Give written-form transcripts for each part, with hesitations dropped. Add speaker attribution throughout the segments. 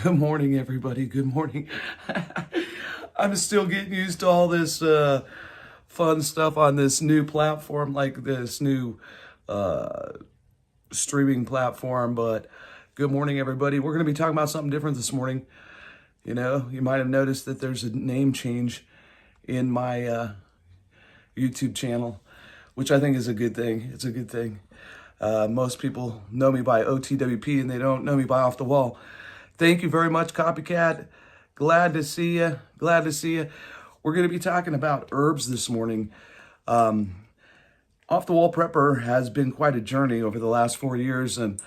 Speaker 1: Good morning, everybody. Good morning. I'm still getting used to all this fun stuff on this new platform, like this new uh, streaming platform. But good morning, everybody. We're going to be talking about something different this morning. You know, you might have noticed that there's a name change in my YouTube channel, which I think is a good thing. It's a good thing. Most people know me by OTWP and they don't know me by Off the Wall. Thank you very much, Copycat. Glad to see you. Glad to see you. We're going to be talking about herbs this morning. Off the Wall Prepper has been quite a journey over the last 4 years, and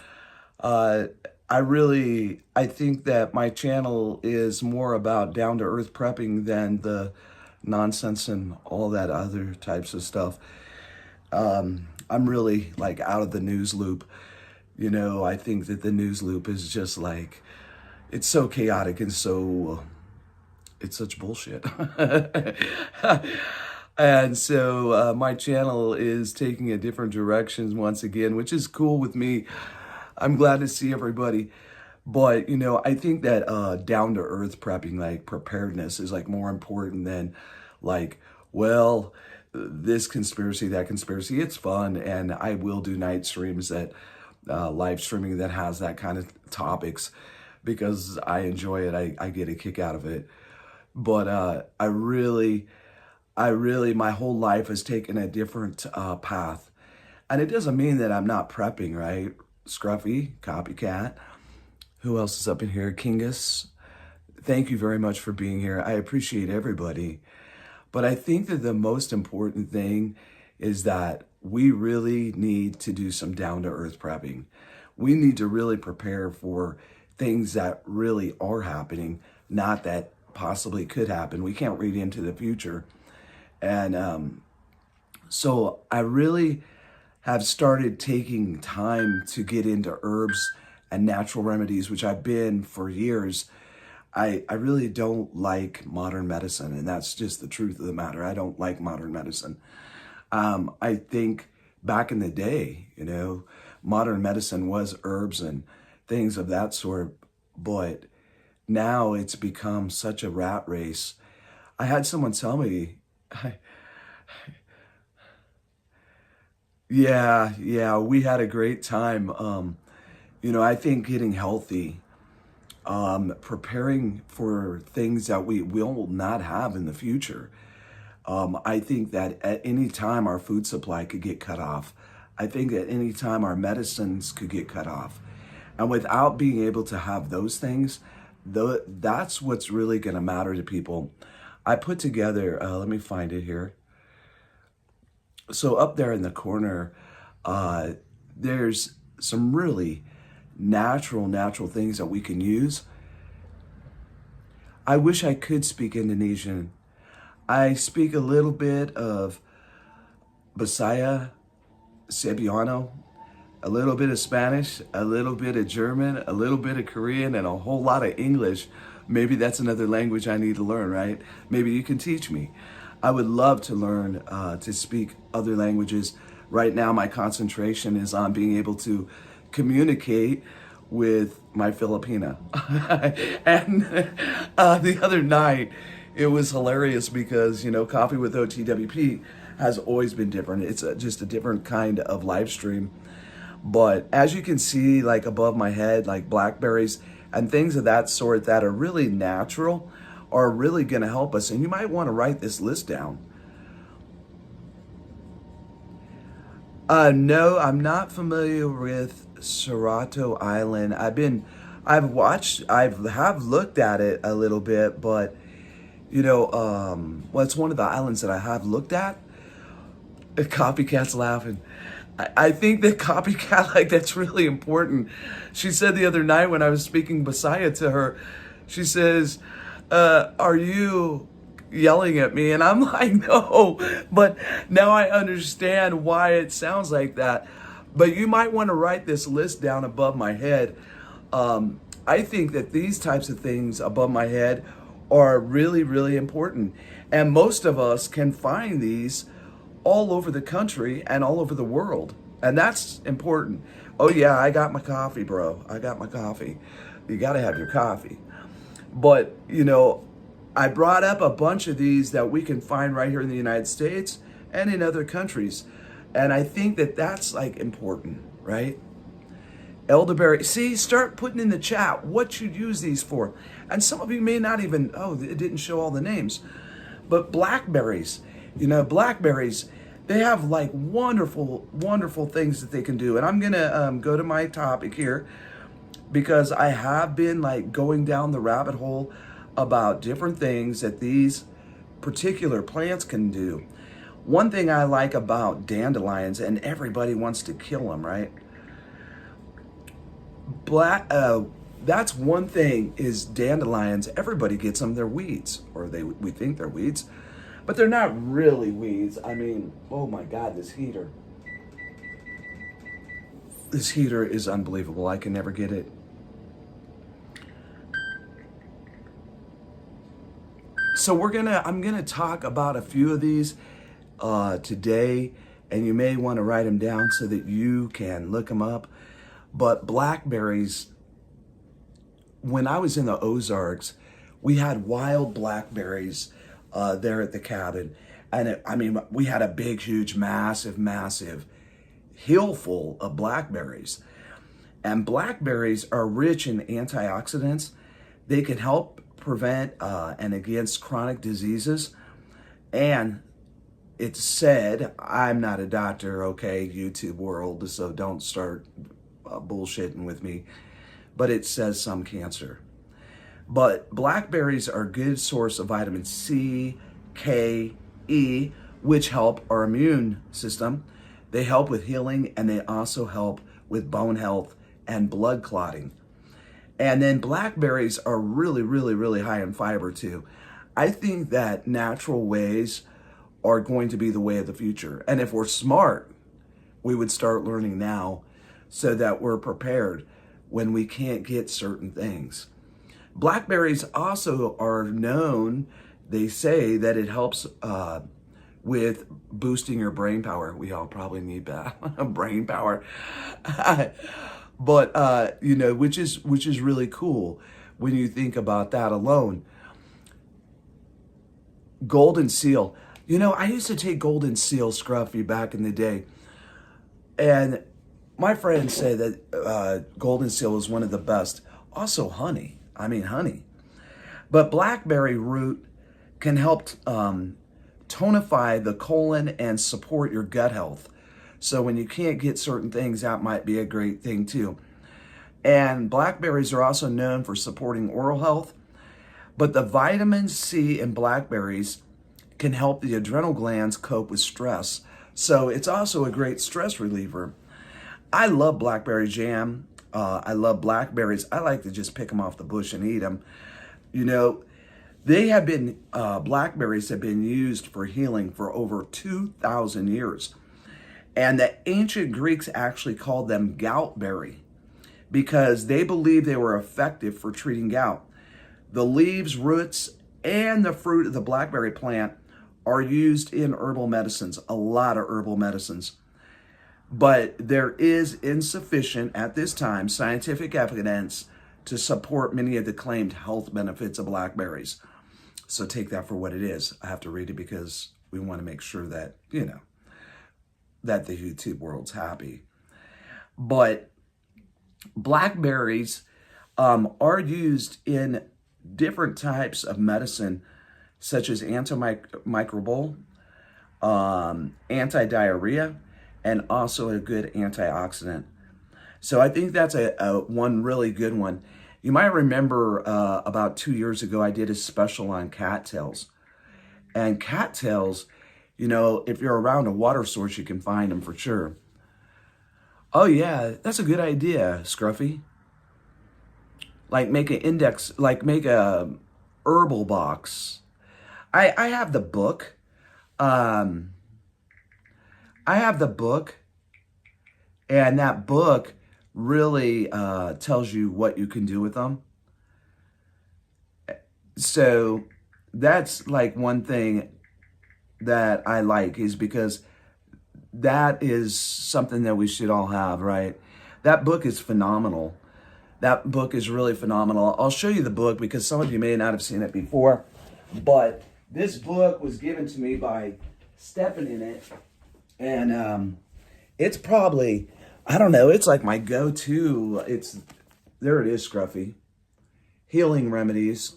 Speaker 1: I think that my channel is more about down-to-earth prepping than the nonsense and all that other types of stuff. I'm really like out of the news loop. You know, I think that the news loop is just like, it's so chaotic and so, it's such bullshit. And so my channel is taking a different direction once again, which is cool with me. I'm glad to see everybody. But, you know, I think that down-to-earth prepping, like preparedness, is like more important than like, well, this conspiracy, that conspiracy. It's fun, and I will do night streams that live streaming that has that kind of topics because I enjoy it. I get a kick out of it. But I really, my whole life has taken a different path. And it doesn't mean that I'm not prepping, right? Scruffy, Copycat. Who else is up in here? Kingus. Thank you very much for being here. I appreciate everybody. But I think that the most important thing is that we really need to do some down-to-earth prepping. We need to really prepare for things that really are happening, not that possibly could happen. We can't read into the future. And so I really have started taking time to get into herbs and natural remedies, which I've been for years. I really don't like modern medicine, and that's just the truth of the matter. I don't like modern medicine. I think back in the day, you know, modern medicine was herbs and things of that sort, but now it's become such a rat race. I had someone tell me, yeah, we had a great time. You know, I think getting healthy, preparing for things that we will not have in the future. I think that at any time our food supply could get cut off. I think at any time our medicines could get cut off. And without being able to have those things, that's what's really going to matter to people. I put together, let me find it here. So up there in the corner, there's some really natural things that we can use. I wish I could speak Indonesian. I speak a little bit of Bisaya, Cebuano, a little bit of Spanish, a little bit of German, a little bit of Korean, and a whole lot of English. Maybe that's another language I need to learn, right? Maybe you can teach me. I would love to learn to speak other languages. Right now, my concentration is on being able to communicate with my Filipina. And the other night, it was hilarious because, you know, Coffee with OTWP has always been different. It's just a different kind of live stream. But as you can see, like above my head, like blackberries and things of that sort that are really natural are really going to help us. And you might want to write this list down. No, I'm not familiar with ᴚʟʟ Island. I've looked at it a little bit, but you know, well, it's one of the islands that I have looked at. Copycat's laughing. I think that Copycat, like, that's really important. She said the other night when I was speaking Bisaya to her, she says, are you yelling at me? And I'm like, no, but now I understand why it sounds like that. But you might want to write this list down above my head. I think that these types of things above my head are really important. And most of us can find these all over the country and all over the world. And that's important. Oh yeah, I got my coffee, bro. I got my coffee. You got to have your coffee. But, you know, I brought up a bunch of these that we can find right here in the United States and in other countries. And I think that that's like important, right? Elderberry. See, start putting in the chat what you'd use these for. And some of you may not even, oh, it didn't show all the names. But blackberries, you know, blackberries, they have like wonderful, wonderful things that they can do. And I'm going to go to my topic here because I have been like going down the rabbit hole about different things that these particular plants can do. One thing I like about dandelions, and everybody wants to kill them, right? That's one thing is dandelions. Everybody gets them. They're weeds, or we think they're weeds, but they're not really weeds. I mean, oh my God, this heater. This heater is unbelievable. I can never get it. So I'm gonna talk about a few of these today, and you may want to write them down so that you can look them up. But blackberries, when I was in the Ozarks, we had wild blackberries there at the cabin. And we had a big, huge, massive hill full of blackberries. And blackberries are rich in antioxidants. They can help prevent and against chronic diseases. And it's said, I'm not a doctor, okay, YouTube world, so don't start bullshitting with me, but it says some cancer. But blackberries are a good source of vitamin C, K, E, which help our immune system. They help with healing, and they also help with bone health and blood clotting. And then blackberries are really, really, really high in fiber too. I think that natural ways are going to be the way of the future. And if we're smart, we would start learning now so that we're prepared when we can't get certain things. Blackberries also are known, they say that it helps with boosting your brain power. We all probably need that, brain power. But, you know, which is really cool when you think about that alone. Golden seal. You know, I used to take golden seal scruffy back in the day. And my friends say that golden seal is one of the best. Also honey. Honey. But blackberry root can help tonify the colon and support your gut health. So when you can't get certain things, that might be a great thing too. And blackberries are also known for supporting oral health. But the vitamin C in blackberries can help the adrenal glands cope with stress. So it's also a great stress reliever. I love blackberry jam. I love blackberries. I like to just pick them off the bush and eat them. You know, blackberries have been used for healing for over 2,000 years. And the ancient Greeks actually called them goutberry because they believed they were effective for treating gout. The leaves, roots, and the fruit of the blackberry plant are used in herbal medicines, a lot of herbal medicines. But there is insufficient, at this time, scientific evidence to support many of the claimed health benefits of blackberries. So take that for what it is. I have to read it because we want to make sure that, you know, that the YouTube world's happy. But blackberries are used in different types of medicine, such as antimicrobial, anti-diarrhea, and also a good antioxidant. So I think that's a one really good one. You might remember about 2 years ago, I did a special on cattails. And cattails, you know, if you're around a water source, you can find them for sure. Oh yeah, that's a good idea, Scruffy. Like make an index, like make a herbal box. I have the book. I have the book, and that book really tells you what you can do with them. So that's like one thing that I like, is because that is something that we should all have, right? That book is phenomenal. That book is really phenomenal. I'll show you the book because some of you may not have seen it before, but this book was given to me by Stepping in It, and it's probably, I don't know, it's like my go-to. There it is, Scruffy. Healing Remedies.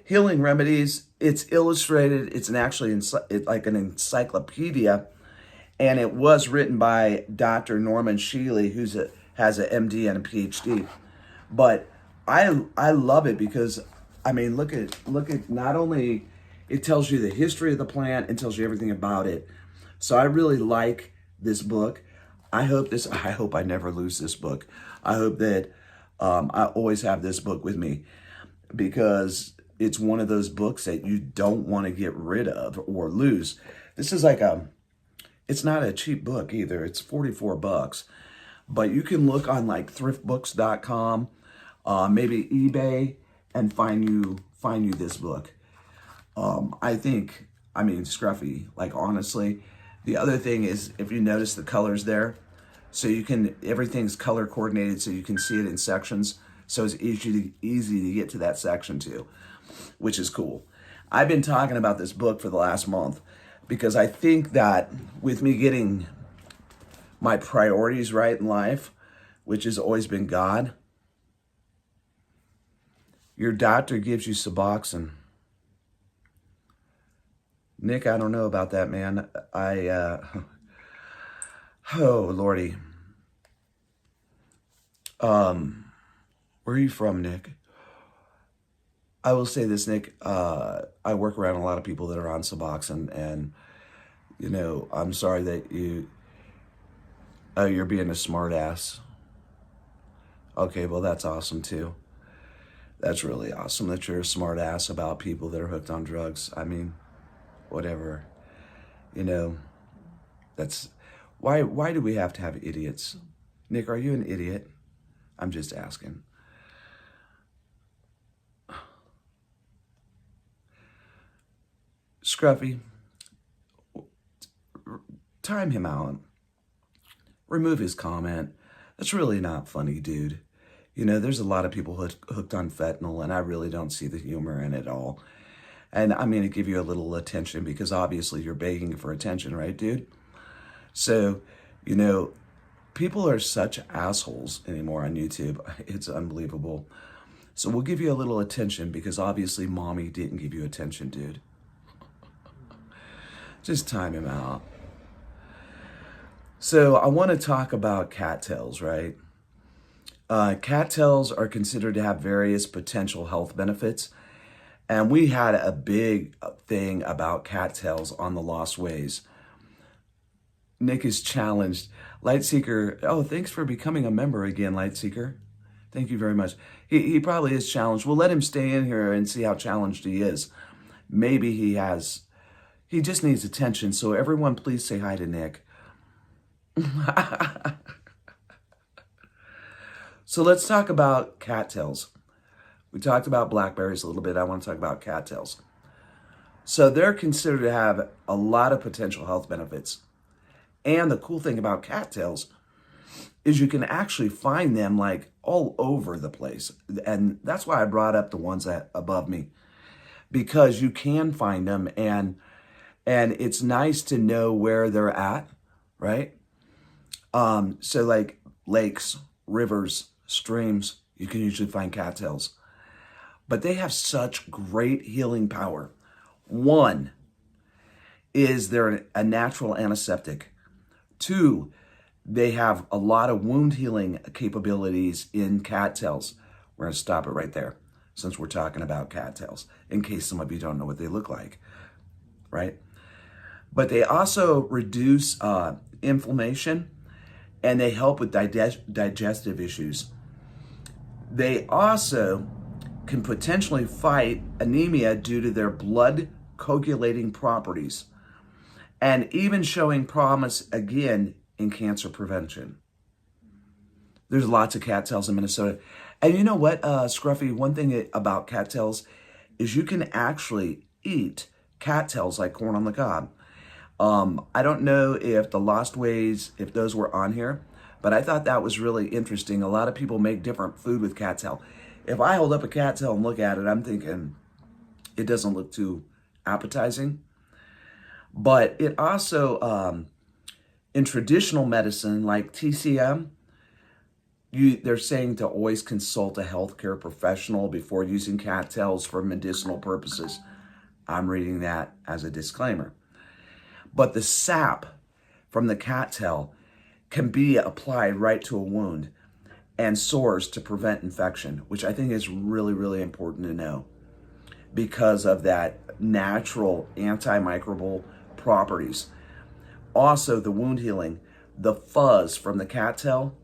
Speaker 1: Healing Remedies. It's illustrated. It's like an encyclopedia, and it was written by Dr. Norman Shealy, has an MD and a PhD. But I love it because, I mean, look at not only it tells you the history of the plant, it tells you everything about it. So I really like this book. I hope I never lose this book. I hope that I always have this book with me, because it's one of those books that you don't want to get rid of or lose. This is like it's not a cheap book either. It's $44, but you can look on like thriftbooks.com, maybe eBay, and find you this book. I mean, Scruffy, like, honestly, the other thing is, if you notice the colors there, so everything's color coordinated so you can see it in sections. So it's easy to get to that section too, which is cool. I've been talking about this book for the last month because I think that with me getting my priorities right in life, which has always been God, your doctor gives you Suboxone. Nick, I don't know about that, man. Oh, Lordy. Where are you from, Nick? I will say this, Nick. I work around a lot of people that are on Suboxone, and, you know, I'm sorry that you're being a smart ass. Okay, well, that's awesome, too. That's really awesome that you're a smart ass about people that are hooked on drugs. I mean, whatever. You know, that's... Why do we have to have idiots? Nick, are you an idiot? I'm just asking. Scruffy, time him out. Remove his comment. That's really not funny, dude. You know, there's a lot of people hooked on fentanyl, and I really don't see the humor in it all. And I'm going to give you a little attention because obviously you're begging for attention, right, dude? So, you know, people are such assholes anymore on YouTube. It's unbelievable. So we'll give you a little attention because obviously mommy didn't give you attention, dude. Just time him out. So I want to talk about cattails, right? Cattails are considered to have various potential health benefits. And we had a big thing about cattails on the Lost Ways. Nick is challenged. Lightseeker, oh, thanks for becoming a member again, Lightseeker. Thank you very much. He probably is challenged. We'll let him stay in here and see how challenged he is. Maybe he just needs attention. So everyone, please say hi to Nick. So let's talk about cattails. We talked about blackberries a little bit. I want to talk about cattails. So they're considered to have a lot of potential health benefits. And the cool thing about cattails is you can actually find them like all over the place. And that's why I brought up the ones that above me, because you can find them, and it's nice to know where they're at, right? So like lakes, rivers, streams, you can usually find cattails. But they have such great healing power. One is they're a natural antiseptic. Two, they have a lot of wound healing capabilities in cattails. We're going to stop it right there since we're talking about cattails, in case some of you don't know what they look like, right? But they also reduce inflammation, and they help with digestive issues. They also can potentially fight anemia due to their blood coagulating properties, and even showing promise again in cancer prevention. There's lots of cattails in Minnesota. And you know what, Scruffy, one thing about cattails is you can actually eat cattails like corn on the cob. I don't know if the Lost Ways, if those were on here, But I thought that was really interesting. A lot of people make different food with cattail. If I hold up a cattail and look at it, I'm thinking it doesn't look too appetizing. But it also, in traditional medicine like TCM, they're saying to always consult a healthcare professional before using cattails for medicinal purposes. I'm reading that as a disclaimer. But the sap from the cattail can be applied right to a wound and sores to prevent infection, which I think is really, really important to know because of that natural antimicrobial properties. Also, the wound healing, the fuzz from the cattail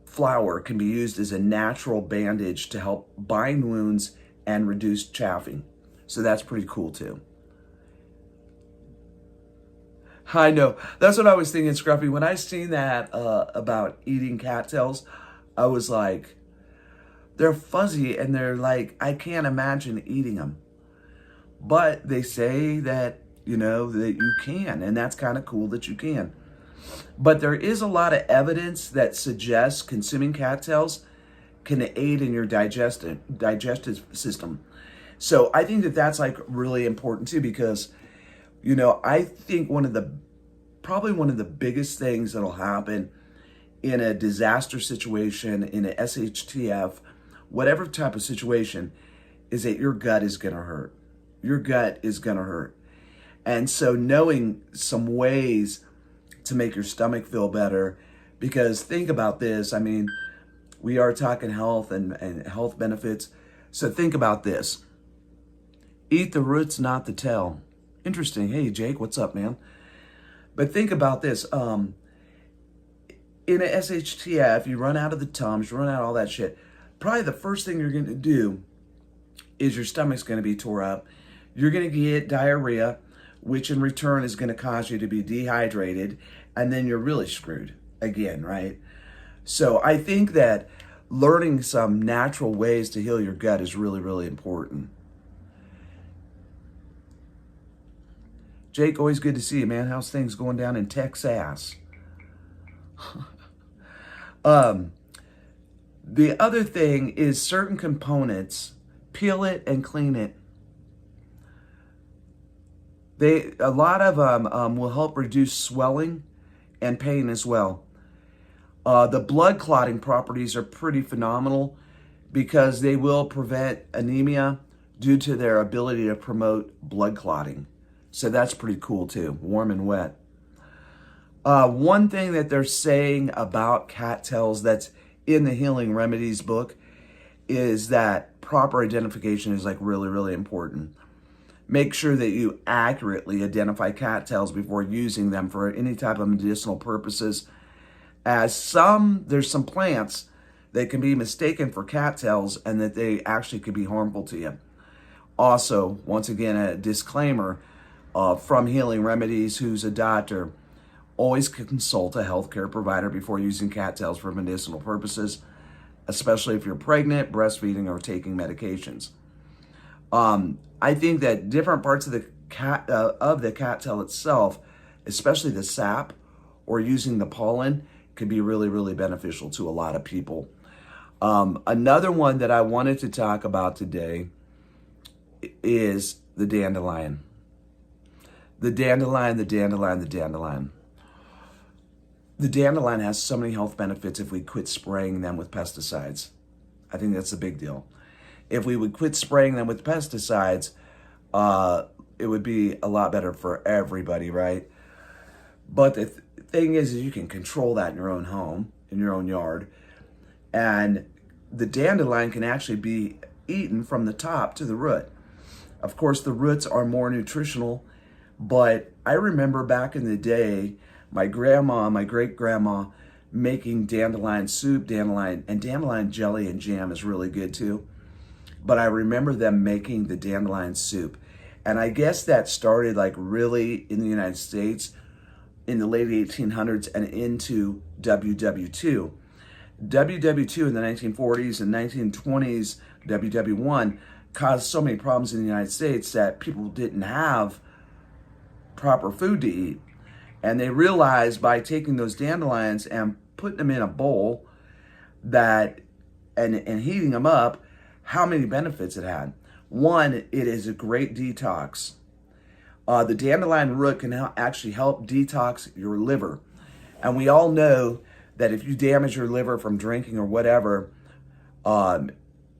Speaker 1: flower can be used as a natural bandage to help bind wounds and reduce chafing. So that's pretty cool too. I know. That's what I was thinking, Scruffy. When I seen that about eating cattails, I was like, they're fuzzy and they're like, I can't imagine eating them. But they say that, you know, that you can, and that's kind of cool that you can. But there is a lot of evidence that suggests consuming cattails can aid in your digestive system. So I think that that's like really important too, because, you know, I think probably one of the biggest things that'll happen in a disaster situation, in a SHTF, whatever type of situation, is that your gut is going to hurt. Your gut is going to hurt. And so knowing some ways to make your stomach feel better, because think about this, I mean, we are talking health and health benefits. So think about this. Eat the roots, not the tail. Interesting. Hey, Jake, what's up, man? But think about this. In a SHTF, you run out of the Tums, you run out of all that shit. Probably the first thing you're going to do is your stomach's going to be tore up. You're going to get diarrhea, which in return is going to cause you to be dehydrated, and then you're really screwed again, right? So I think that learning some natural ways to heal your gut is really, really important. Jake, always good to see you, man. How's things going down in Texas? The other thing is certain components, peel it and clean it. A lot of them will help reduce swelling and pain as well. The blood clotting properties are pretty phenomenal because they will prevent anemia due to their ability to promote blood clotting. So that's pretty cool too, warm and wet. One thing that they're saying about cattails that's in the Healing Remedies book is that proper identification is like really, really important. Make sure that you accurately identify cattails before using them for any type of medicinal purposes. As there's some plants that can be mistaken for cattails and that they actually could be harmful to you. Also, once again, a disclaimer from Healing Remedies, who's a doctor, always consult a healthcare provider before using cattails for medicinal purposes, especially if you're pregnant, breastfeeding, or taking medications. I think that different parts of the cattail itself, especially the sap or using the pollen, could be really, really beneficial to a lot of people. Another one that I wanted to talk about today is the dandelion. The dandelion. The dandelion has so many health benefits if we quit spraying them with pesticides. I think that's a big deal. If we would quit spraying them with pesticides, it would be a lot better for everybody, right? But the thing is you can control that in your own home, in your own yard. And the dandelion can actually be eaten from the top to the root. Of course, the roots are more nutritional, but I remember back in the day, my grandma, my great-grandma, making dandelion soup, dandelion jelly and jam is really good too. But I remember them making the dandelion soup. And I guess that started like really in the United States in the late 1800s and into WW2. WW2 in the 1940s and 1920s, WW1, caused so many problems in the United States that people didn't have proper food to eat. And they realized by taking those dandelions and putting them in a bowl that and heating them up, how many benefits it had. One, it is a great detox. The dandelion root can actually help detox your liver. And we all know that if you damage your liver from drinking or whatever,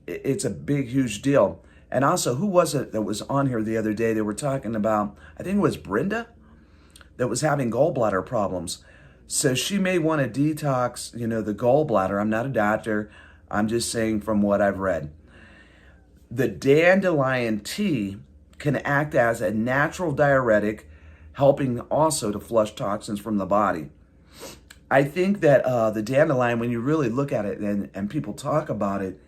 Speaker 1: it's a big, huge deal. And also, who was it that was on here the other day? They were talking about, I think it was Brenda, that was having gallbladder problems. So she may want to detox, the gallbladder. I'm not a doctor. I'm just saying from what I've read. The dandelion tea can act as a natural diuretic, helping also to flush toxins from the body. I think that the dandelion, when you really look at it and people talk about it,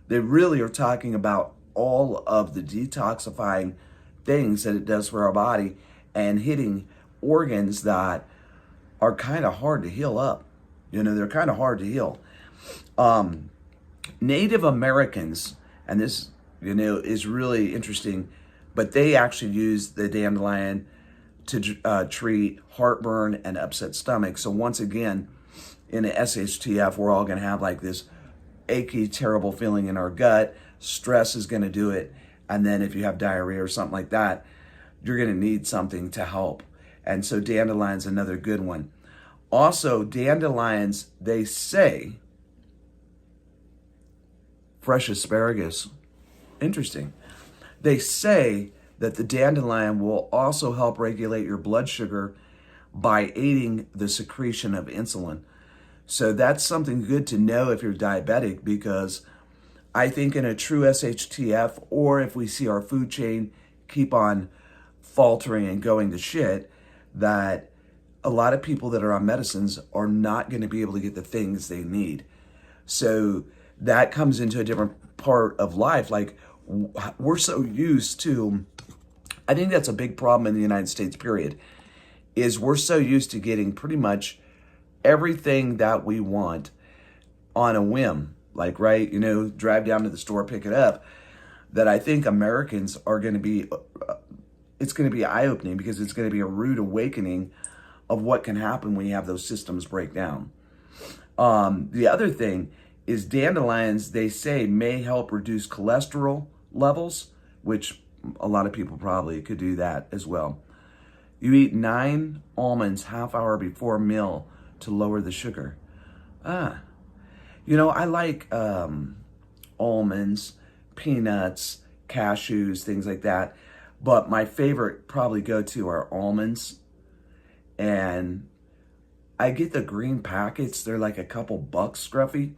Speaker 1: they really are talking about all of the detoxifying things that it does for our body and hitting organs that are kind of hard to heal up. They're kind of hard to heal. Native Americans, and this, is really interesting, but they actually use the dandelion to treat heartburn and upset stomach. So once again, in the SHTF, we're all going to have like this achy, terrible feeling in our gut. Stress is going to do it. And then if you have diarrhea or something like that, you're going to need something to help. And so dandelion's another good one. Also, dandelions, they say, fresh asparagus, interesting. They say that the dandelion will also help regulate your blood sugar by aiding the secretion of insulin. So that's something good to know if you're diabetic, because I think in a true SHTF, or if we see our food chain keep on faltering and going to shit, that a lot of people that are on medicines are not going to be able to get the things they need. So that comes into a different part of life. Like, we're so used to, I think that's a big problem in the United States, period, is we're so used to getting pretty much everything that we want on a whim. Like, right, drive down to the store, pick it up, that I think Americans are going to be, it's going to be eye-opening, because it's going to be a rude awakening of what can happen when you have those systems break down. The other thing is dandelions, they say, may help reduce cholesterol levels, which a lot of people probably could do that as well. You eat 9 almonds half hour before a meal to lower the sugar. I like almonds, peanuts, cashews, things like that. But my favorite probably go-to are almonds. And I get the green packets. They're like a couple bucks, scruffy.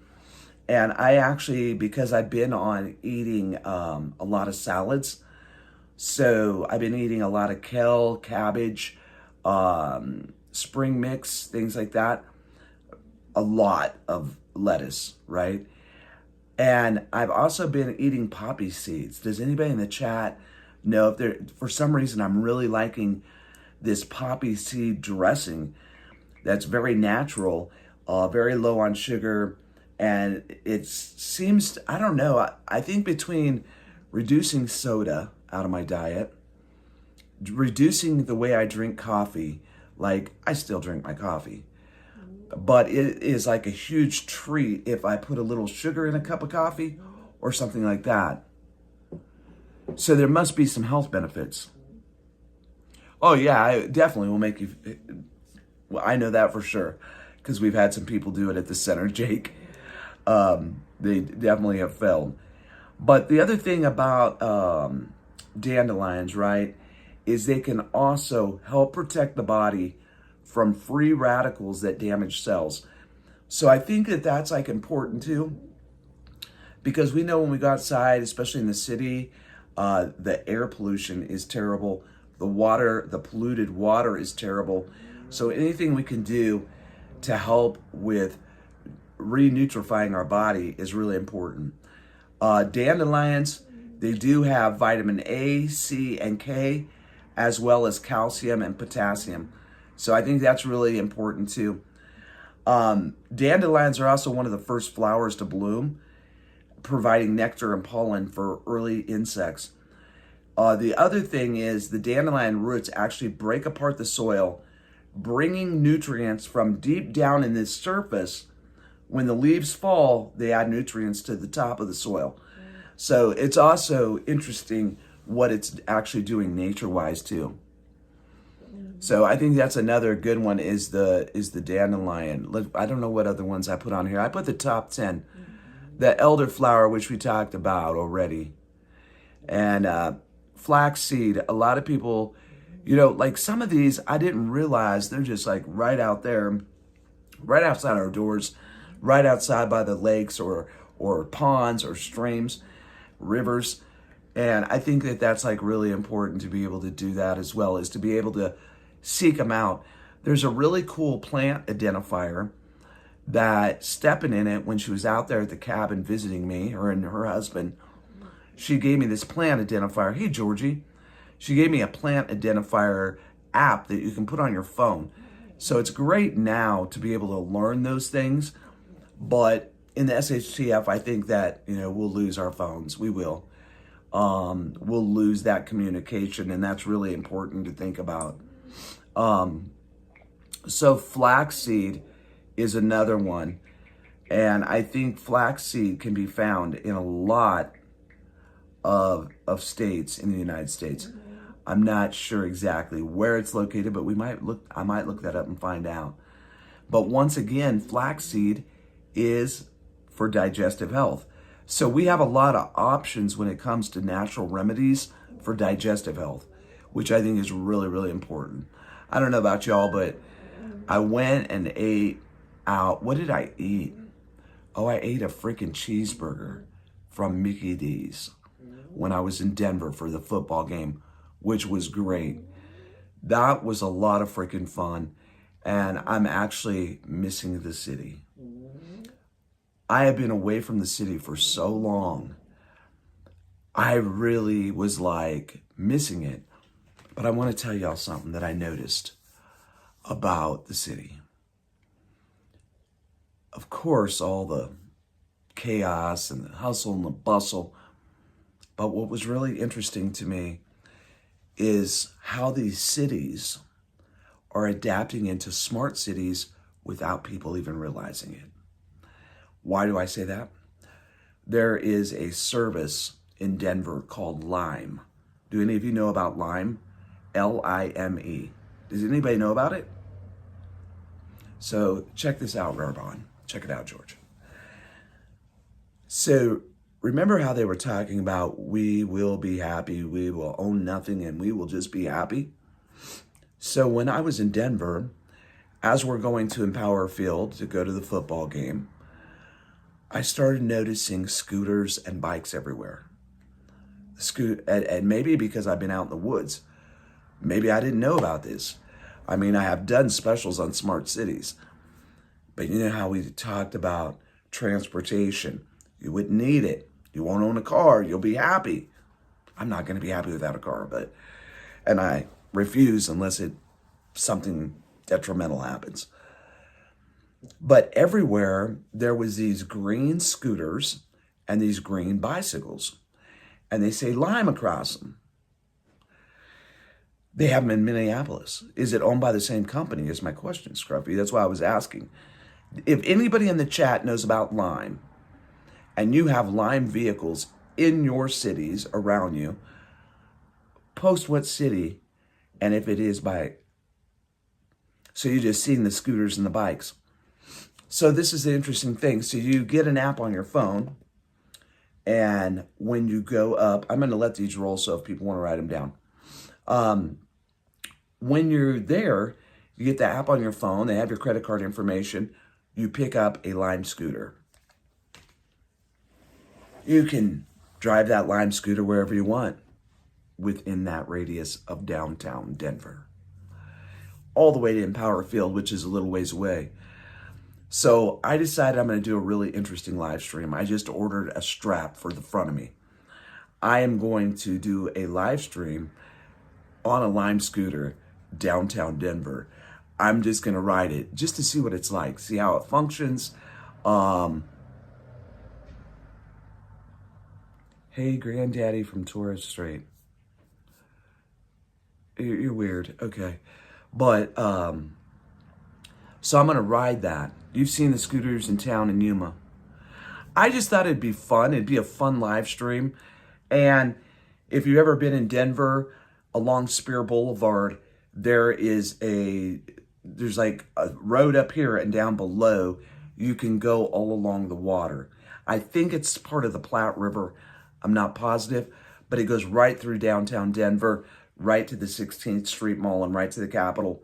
Speaker 1: And I actually, because I've been on eating a lot of salads, so I've been eating a lot of kale, cabbage, spring mix, things like that. A lot of lettuce, right? And I've also been eating poppy seeds. Does anybody in the chat know if for some reason I'm really liking this poppy seed dressing that's very natural, very low on sugar, and it seems, I don't know, I think between reducing soda out of my diet, reducing the way I drink coffee, like I still drink my coffee, but it is like a huge treat if I put a little sugar in a cup of coffee or something like that. So there must be some health benefits. Oh yeah, I definitely will make you, well, I know that for sure, because we've had some people do it at the center, Jake. They definitely have failed. But the other thing about dandelions, right, is they can also help protect the body from free radicals that damage cells. So I think that that's like important too, because we know when we go outside, especially in the city, the air pollution is terrible. The polluted water is terrible. So anything we can do to help with re-nutrifying our body is really important. Dandelions, they do have vitamin A, C, and K, as well as calcium and potassium. So I think that's really important too. Dandelions are also one of the first flowers to bloom, providing nectar and pollen for early insects. The other thing is the dandelion roots actually break apart the soil, bringing nutrients from deep down in this surface. When the leaves fall, they add nutrients to the top of the soil. So it's also interesting what it's actually doing nature-wise too. So I think that's another good one is the dandelion. I don't know what other ones I put on here. I put the top 10. The elderflower, which we talked about already. And flaxseed, a lot of people, like some of these, I didn't realize they're just like right out there, right outside our doors, right outside by the lakes or ponds or streams, rivers. And I think that that's like really important to be able to do that as well, is to be able to seek them out. There's a really cool plant identifier that stepping in it when she was out there at the cabin visiting me, her and her husband, she gave me this plant identifier. Hey, Georgie. She gave me a plant identifier app that you can put on your phone. So it's great now to be able to learn those things. But in the SHTF, I think that, we'll lose our phones. We will. We'll lose that communication, and that's really important to think about. So flaxseed is another one. And I think flaxseed can be found in a lot of states in the United States. I'm not sure exactly where it's located, but I might look that up and find out. But once again, flaxseed is for digestive health. So we have a lot of options when it comes to natural remedies for digestive health, which I think is really, really important. I don't know about y'all, but I went and ate out. What did I eat? Oh, I ate a freaking cheeseburger from Mickey D's when I was in Denver for the football game, which was great. That was a lot of freaking fun, and I'm actually missing the city. I have been away from the city for so long. I really was like missing it. But I want to tell y'all something that I noticed about the city. Of course, all the chaos and the hustle and the bustle. But what was really interesting to me is how these cities are adapting into smart cities without people even realizing it. Why do I say that? There is a service in Denver called Lime. Do any of you know about Lime? Lime. Does anybody know about it? So check this out, Rarbon. Check it out, George. So remember how they were talking about we will be happy, we will own nothing, and we will just be happy? So when I was in Denver, as we're going to Empower Field to go to the football game, I started noticing scooters and bikes everywhere. And maybe because I've been out in the woods, maybe I didn't know about this. I mean, I have done specials on smart cities, but you know how we talked about transportation. You wouldn't need it. You won't own a car. You'll be happy. I'm not going to be happy without a car, and I refuse unless something detrimental happens. But everywhere there was these green scooters and these green bicycles, and they say Lime across them. They have them in Minneapolis. Is it owned by the same company? Is my question, Scruffy. That's why I was asking. If anybody in the chat knows about Lime, and you have Lime vehicles in your cities around you, post what city, and if it is by. So you're just seeing the scooters and the bikes. So this is the interesting thing. So you get an app on your phone, and when you go up, I'm going to let these roll so if people want to write them down. When you're there, you get the app on your phone. They have your credit card information. You pick up a Lime scooter. You can drive that Lime scooter wherever you want within that radius of downtown Denver, all the way to Empower Field, which is a little ways away. So I decided I'm going to do a really interesting live stream. I just ordered a strap for the front of me. I am going to do a live stream on a Lime scooter downtown Denver. I'm just going to ride it just to see what it's like, see how it functions. Hey, Granddaddy from Torres Strait. You're weird. Okay. But So I'm going to ride that. You've seen the scooters in town in Yuma. I just thought it'd be fun. It'd be a fun live stream. And if you've ever been in Denver along Spear Boulevard, there's like a road up here and down below. You can go all along the water. I think it's part of the Platte River. I'm not positive, but it goes right through downtown Denver, right to the 16th Street Mall and right to the Capitol.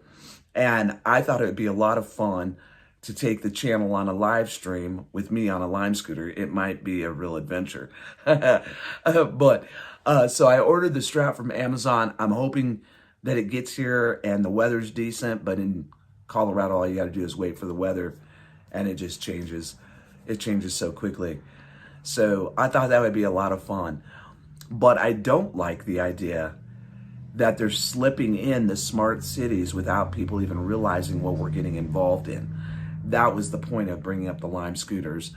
Speaker 1: And I thought it would be a lot of fun to take the channel on a live stream with me on a Lime scooter. It might be a real adventure. But so I ordered the strap from Amazon. I'm hoping that it gets here and the weather's decent, but in Colorado, all you got to do is wait for the weather and it just changes. It changes so quickly. So I thought that would be a lot of fun. But I don't like the idea that they're slipping in the smart cities without people even realizing what we're getting involved in. That was the point of bringing up the Lime scooters.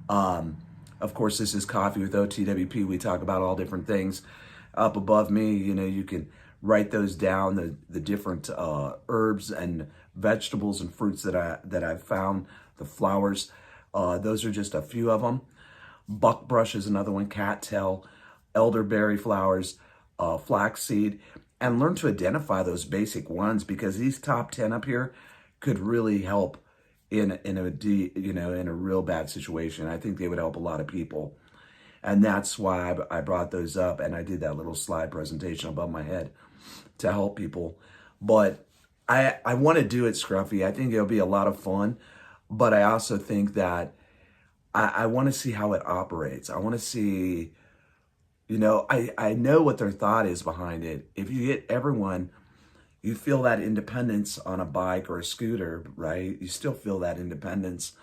Speaker 1: Of course, this is Coffee with OTWP. We talk about all different things. Up above me, you can write those down, the different herbs and vegetables and fruits that I've found, the flowers. Those are just a few of them. Buckbrush is another one, cattail, elderberry flowers, flaxseed, and learn to identify those basic ones, because these top 10 up here could really help in a real bad situation. I think they would help a lot of people. And that's why I brought those up, and I did that little slide presentation above my head to help people. But I want to do it, Scruffy. I think it'll be a lot of fun, but I also think that I want to see how it operates. I want to see, I know what their thought is behind it. If you get everyone, you feel that independence on a bike or a scooter, right? You still feel that independence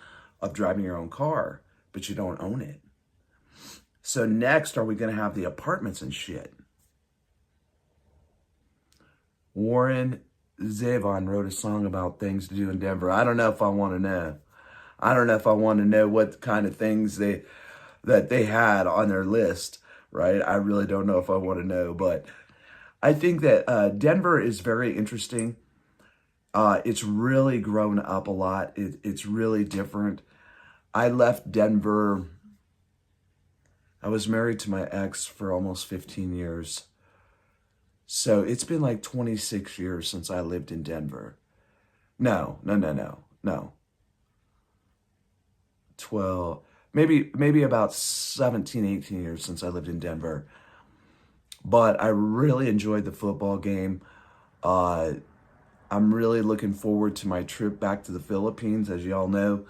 Speaker 1: of driving your own car, but you don't own it. So next, are we going to have the apartments and shit? Warren Zevon wrote a song about things to do in Denver. I don't know if I want to know. I don't know if I want to know what kind of things that they had on their list, right? I really don't know if I want to know, but I think that Denver is very interesting. It's really grown up a lot. It's really different. I left Denver. I was married to my ex for almost 15 years. So it's been like 26 years since I lived in Denver. No. 12, maybe about 17, 18 years since I lived in Denver. But I really enjoyed the football game. I'm really looking forward to my trip back to the Philippines. As you all know,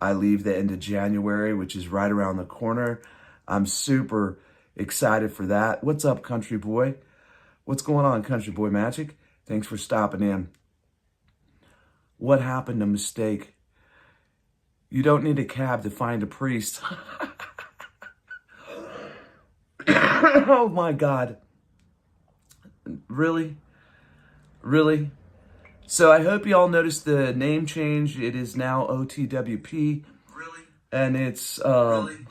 Speaker 1: I leave the end of January, which is right around the corner. I'm super excited for that. What's up, Country Boy? What's going on, Country Boy Magic? Thanks for stopping in. What happened to mistake? You don't need a cab to find a priest. Oh my God. Really? Really? So I hope you all noticed the name change. It is now OTWP. Really? And it's really?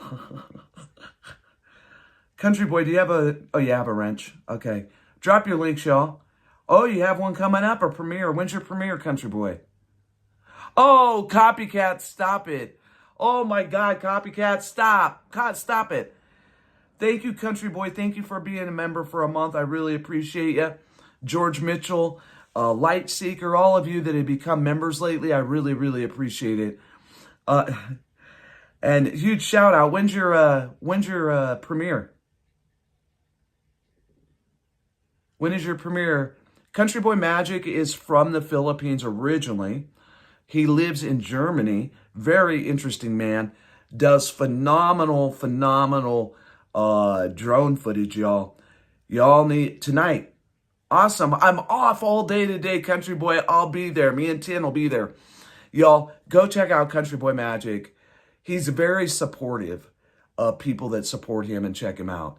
Speaker 1: Country Boy, do you have you have a wrench. Okay. Drop your links, y'all. Oh, you have one coming up, or premiere. When's your premiere, Country Boy? Oh, Copycat, stop it. Oh my God, Copycat, stop. God, stop it. Thank you, Country Boy. Thank you for being a member for a month. I really appreciate you. George Mitchell, Light Seeker, all of you that have become members lately, I really, really appreciate it. And huge shout out. When's your premiere? When is your premiere? Country Boy Magic is from the Philippines originally. He lives in Germany. Very interesting man. Does phenomenal drone footage, y'all. Y'all need tonight. Awesome. I'm off all day today, Country Boy. I'll be there. Me and Tin will be there. Y'all, go check out Country Boy Magic. He's very supportive of people that support him and check him out.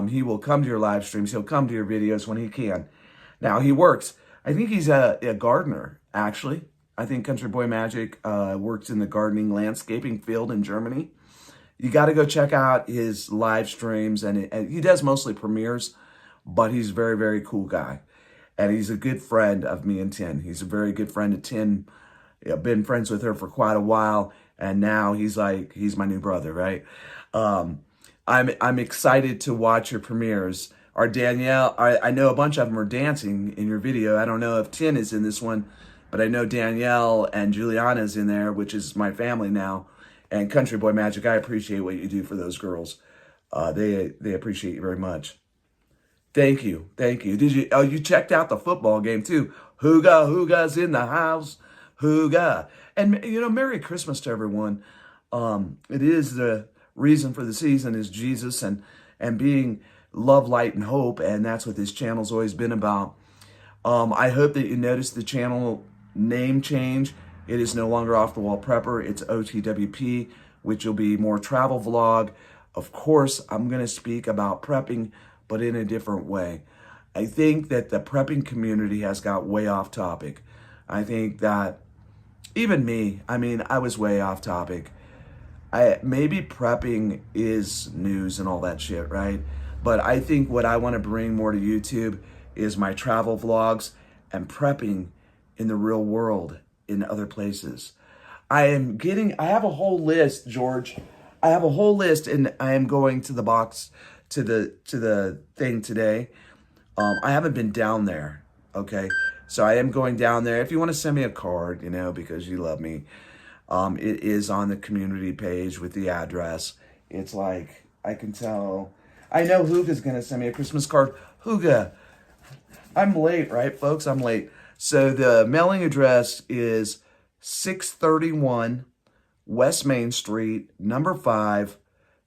Speaker 1: He will come to your live streams. He'll come to your videos when he can. Now, he works. I think he's a gardener, actually. I think Country Boy Magic works in the gardening landscaping field in Germany. You got to go check out his live streams. And he does mostly premieres, but he's a very, very cool guy. And he's a good friend of me and Tin. He's a very good friend of Tin. been friends with her for quite a while, and now he's my new brother, right? I'm excited to watch your premieres. Our Danielle, I know a bunch of them are dancing in your video. I don't know if Tin is in this one, but I know Danielle and Juliana's in there, which is my family now. And Country Boy Magic, I appreciate what you do for those girls. They appreciate you very much. Thank you. Thank you. Did you? Oh, you checked out the football game too. Hooga's in the house. Hooga. And, you know, Merry Christmas to everyone. It is the reason for the season is Jesus and being love, light, and hope. And that's what this channel's always been about. I hope that you noticed the channel name change. It is no longer Off the Wall Prepper. It's OTWP, which will be more travel vlog. Of course, I'm going to speak about prepping, but in a different way. I think that the prepping community has got way off topic. I think that even me, I mean, I was way off topic. Maybe prepping is news and all that shit, right? But I think what I want to bring more to YouTube is my travel vlogs and prepping in the real world in other places. I have a whole list, George. I have a whole list, and I am going to the box, to the thing today. I haven't been down there, okay? So I am going down there. If you want to send me a card, you know, because you love me, it is on the community page with the address. It's like, I can tell. I know Hooga's going to send me a Christmas card. Hooga, I'm late, right, folks? I'm late. So the mailing address is 631 West Main Street, number 5,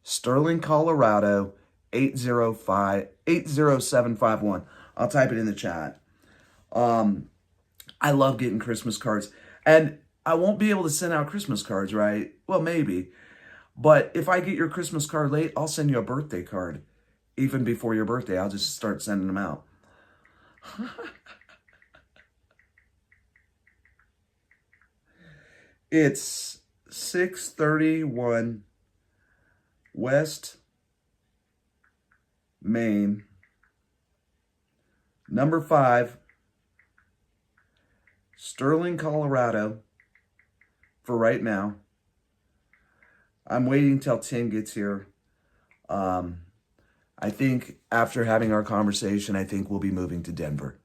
Speaker 1: Sterling, Colorado, 80751. I'll type it in the chat. I love getting Christmas cards. And I won't be able to send out Christmas cards, right? Well, maybe. But if I get your Christmas card late, I'll send you a birthday card. Even before your birthday, I'll just start sending them out. It's 631 West Main, number 5, Sterling, Colorado, for right now. I'm waiting till 10 gets here. I think after having our conversation, I think we'll be moving to Denver.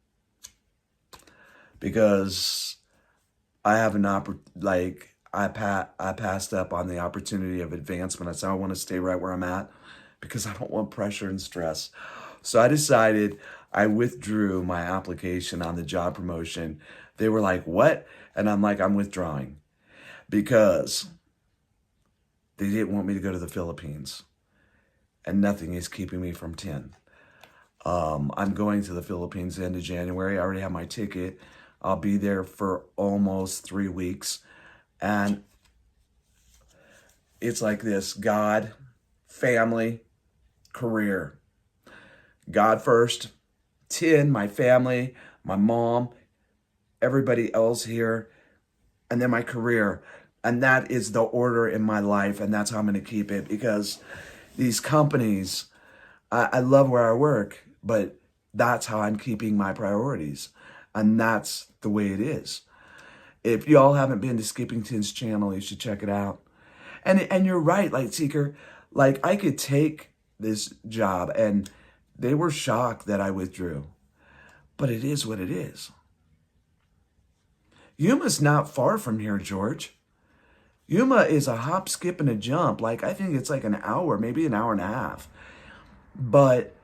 Speaker 1: Because I have an I passed up on the opportunity of advancement. I said I want to stay right where I'm at because I don't want pressure and stress. So I decided I withdrew my application on the job promotion. They were like, what? And I'm like, I'm withdrawing because they didn't want me to go to the Philippines. And nothing is keeping me from 10. I'm going to the Philippines end of January. I already have my ticket. I'll be there for almost 3 weeks. And it's like this: God, family, career. God first, 10, my family, my mom, everybody else here, and then my career. And that is the order in my life, and that's how I'm going to keep it, because these companies, I love where I work, but that's how I'm keeping my priorities. And that's the way it is. If y'all haven't been to Skippington's channel, you should check it out. And you're right, Light Seeker. Like, I could take this job, and they were shocked that I withdrew. But it is what it is. Yuma's not far from here, George. Yuma is a hop, skip, and a jump. Like, I think it's like an hour, maybe an hour and a half. But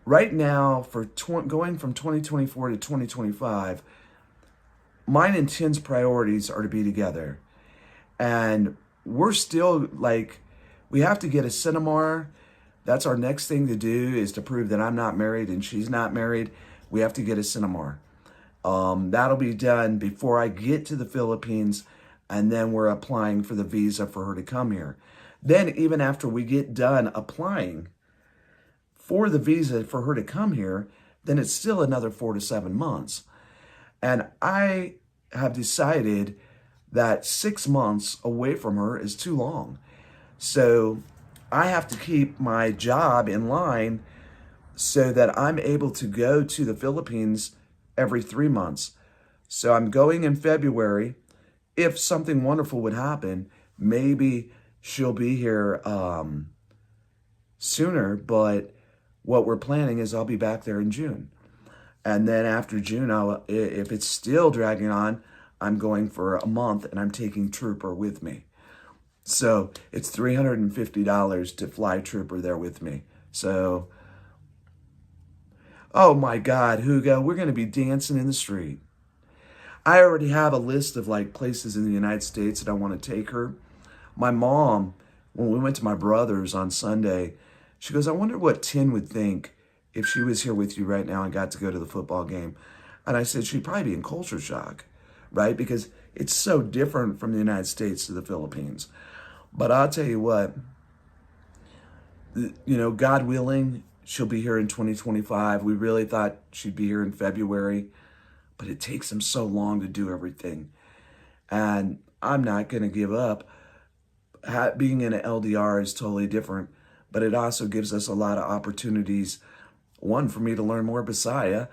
Speaker 1: right now, for going from 2024 to 2025, mine and Tin's priorities are to be together. And we're still, like, we have to get a Cinemar. That's our next thing to do, is to prove that I'm not married and she's not married. We have to get a Cinemar. That'll be done before I get to the Philippines. And then we're applying for the visa for her to come here. Then even after we get done applying for the visa for her to come here, then it's still another 4 to 7 months. And I have decided that 6 months away from her is too long. So I have to keep my job in line so that I'm able to go to the Philippines every 3 months. So I'm going in February, if something wonderful would happen, maybe she'll be here sooner, but what we're planning is I'll be back there in June. And then after June, if it's still dragging on, I'm going for a month and I'm taking Trooper with me. So it's $350 to fly Trooper there with me. So, oh my God, Hugo, we're going to be dancing in the street. I already have a list of like places in the United States that I want to take her. My mom, when we went to my brother's on Sunday, she goes, I wonder what Tin would think if she was here with you right now and got to go to the football game. And I said, she'd probably be in culture shock, right? Because it's so different from the United States to the Philippines. But I'll tell you what, God willing, she'll be here in 2025. We really thought she'd be here in February, but it takes them so long to do everything. And I'm not going to give up. Being in an LDR is totally different, but it also gives us a lot of opportunities. One, for me to learn more ᴡᴟ,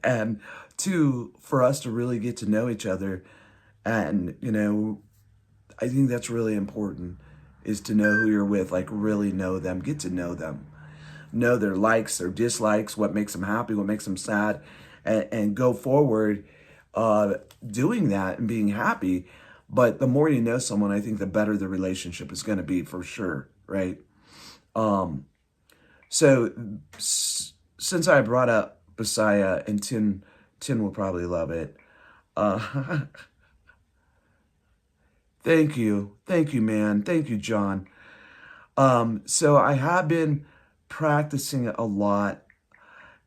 Speaker 1: and two, for us to really get to know each other. And, I think that's really important, is to know who you're with, like really know them, get to know them, know their likes, their dislikes, what makes them happy, what makes them sad, and go forward doing that and being happy. But the more you know someone, I think the better the relationship is going to be, for sure, right? So since I brought up ᴡᴟ, and Tin will probably love it. Thank you, man. Thank you, John. So I have been practicing a lot,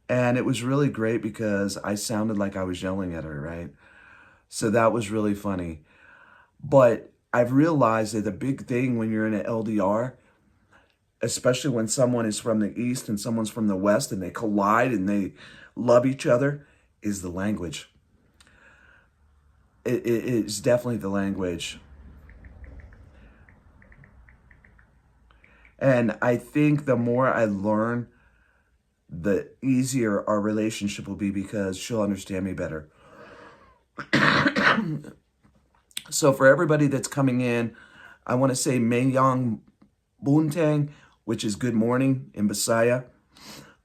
Speaker 1: and it was really great because I sounded like I was yelling at her, right? So that was really funny. But I've realized that the big thing when you're in an LDR, especially when someone is from the East and someone's from the West and they collide and they love each other, is the language. It's definitely the language. And I think the more I learn, the easier our relationship will be because she'll understand me better. So for everybody that's coming in, I want to say Mayang Buntang, which is good morning in ᴡᴟ.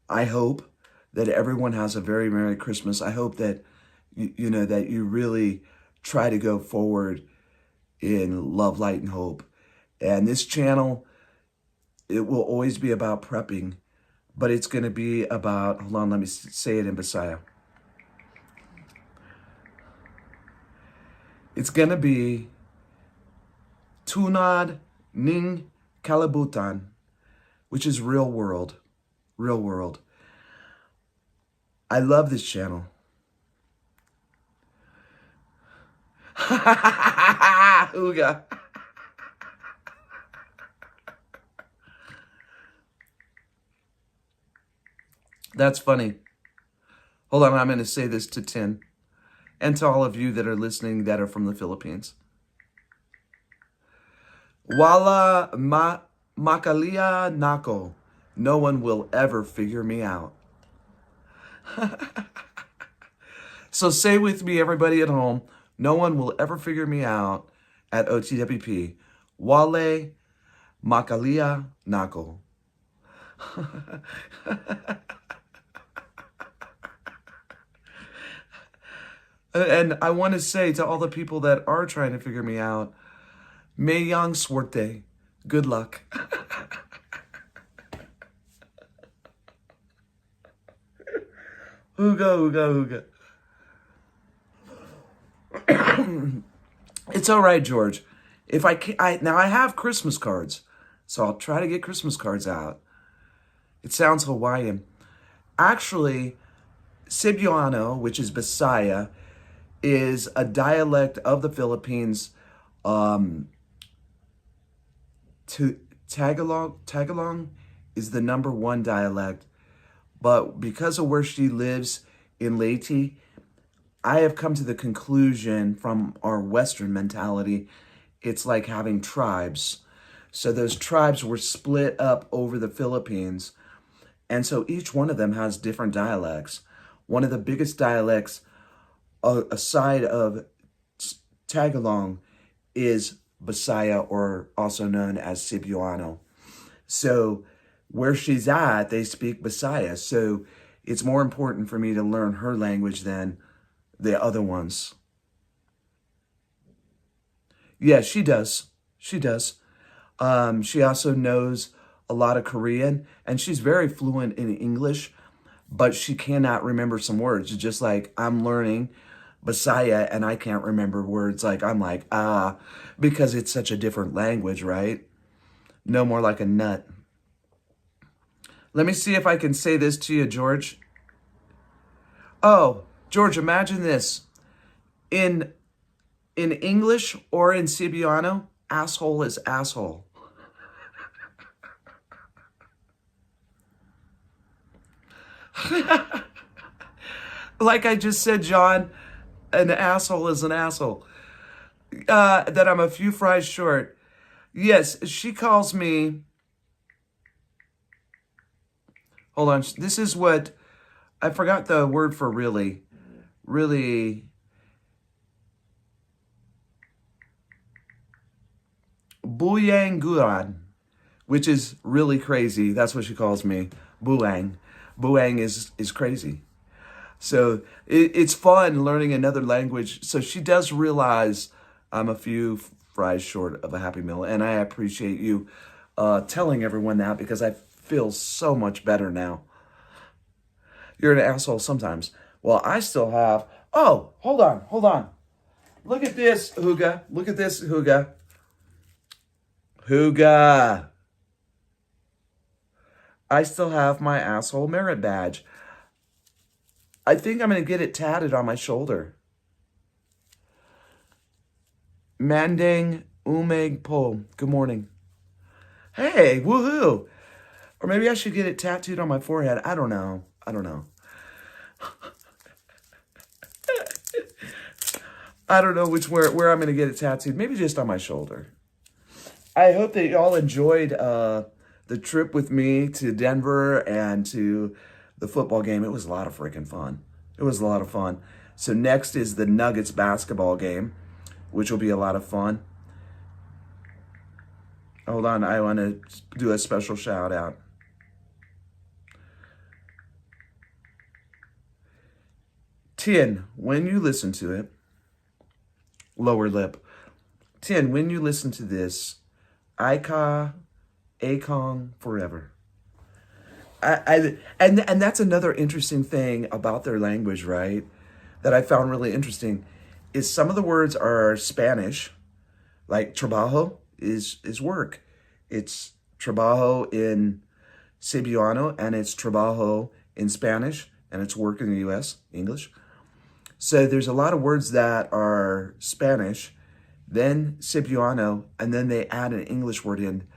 Speaker 1: I hope that everyone has a very Merry Christmas. I hope that that you really try to go forward in love, light, and hope. And this channel, it will always be about prepping, but it's going to be about, hold on, let me say it in ᴡᴟ. It's going to be Tunad Ning Kalabutan, which is real world. Real world. I love this channel. Uga. That's funny. Hold on, I'm going to say this to Tin and to all of you that are listening that are from the Philippines. Wala makalia nako. No one will ever figure me out. So say with me, everybody at home, no one will ever figure me out at OTWP. Wale makalia nako. And I want to say to all the people that are trying to figure me out, Mayang suerte. Good luck. Ooga. It's all right, George. If I can, now I have Christmas cards, so I'll try to get Christmas cards out. It sounds Hawaiian. Actually, Cebuano, which is ᴡᴟ, is a dialect of the Philippines. Tagalog is the #1 dialect, but because of where she lives in Leyte, I have come to the conclusion from our Western mentality, it's like having tribes. So those tribes were split up over the Philippines, and so each one of them has different dialects. One of the biggest dialects aside of Tagalog is Bisaya, or also known as Cebuano. So where she's at, they speak Bisaya. So it's more important for me to learn her language than the other ones. Yeah, she does. She does. She also knows a lot of Korean, and she's very fluent in English, but she cannot remember some words. Just like I'm learning Bisaya and I can't remember words. Like I'm like, because it's such a different language, right? No more like a nut. Let me see if I can say this to you, George. Oh, George, imagine this. In English or in Cebuano, asshole is asshole. Like I just said, John, an asshole is an asshole. That I'm a few fries short. Yes, she calls me... Hold on. This is what... I forgot the word for really. Really... Buyanguran, which is really crazy. That's what she calls me. Buang. Buang is crazy. So it's fun learning another language. So she does realize I'm a few fries short of a Happy Meal. And I appreciate you telling everyone that, because I feel so much better now. You're an asshole sometimes. Well, I still have... Oh, hold on. Look at this, Huga. Look at this, Huga. Huga. I still have my asshole merit badge. I think I'm going to get it tatted on my shoulder. Mandang Umeg Po. Good morning. Hey, woohoo. Or maybe I should get it tattooed on my forehead. I don't know. I don't know where I'm going to get it tattooed. Maybe just on my shoulder. I hope that y'all enjoyed the trip with me to Denver and to the football game. It was a lot of freaking fun. It was a lot of fun. So next is the Nuggets basketball game, which will be a lot of fun. Hold on, I want to do a special shout out. Tien, when you listen to it, lower lip. Tien, when you listen to this, Ika, Akong forever. And that's another interesting thing about their language, right? That I found really interesting is some of the words are Spanish, like trabajo is work. It's trabajo in Cebuano and it's trabajo in Spanish, and it's work in the US, English. So there's a lot of words that are Spanish, then Cebuano, and then they add an English word in.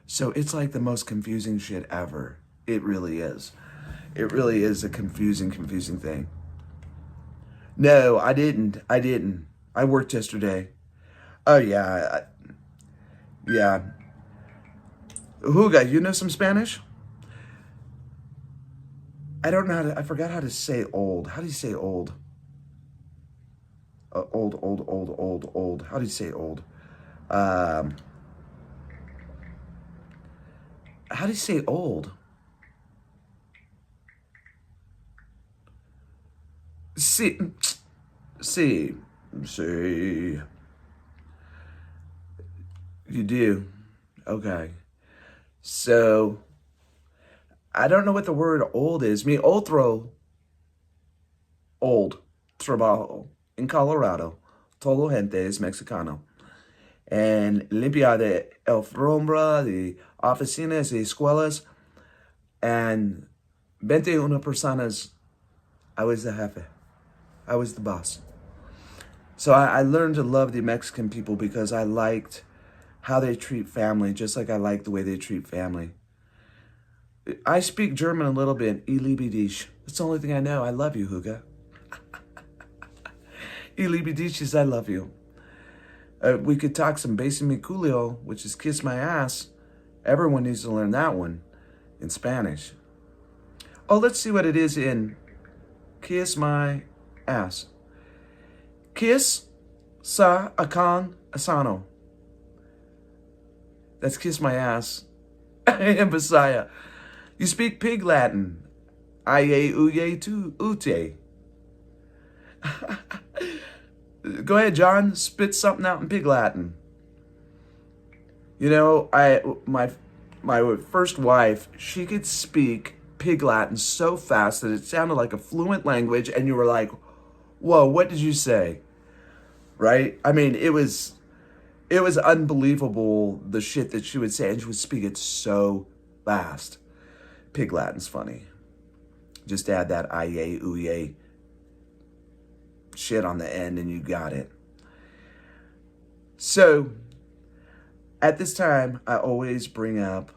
Speaker 1: So it's like the most confusing shit ever. It really is. It really is a confusing thing. No, I didn't. I worked yesterday. Oh, yeah. Yeah. Huga, you know some Spanish? I don't know I forgot how to say old. How do you say old? Old. How do you say old? How do you say old? See. You do? Okay. So, I don't know what the word old is. Mi otro old trabajo in Colorado. Todo gente es mexicano. And limpia de alfombra, de oficinas, de escuelas. And 21 personas, I was the jefe. I was the boss. So I learned to love the Mexican people because I liked how they treat family, just like I like the way they treat family. I speak German a little bit. Ich liebe dich. That's the only thing I know. I love you, Huga. Ich liebe dich is I love you. We could talk some basic mi culio, which is kiss my ass. Everyone needs to learn that one in Spanish. Oh, let's see what it is in kiss my ass. Kiss, Sa akan asano. That's kiss my ass. And Messiah. You speak pig Latin. Aye uye tu ute. Go ahead, John. Spit something out in pig Latin. You know, my first wife, she could speak pig Latin so fast that it sounded like a fluent language, and you were like, whoa, what did you say? Right? I mean, it was unbelievable, the shit that she would say, and she would speak it so fast. Pig Latin's funny. Just add that aye, uye shit on the end and you got it. So, at this time, I always bring up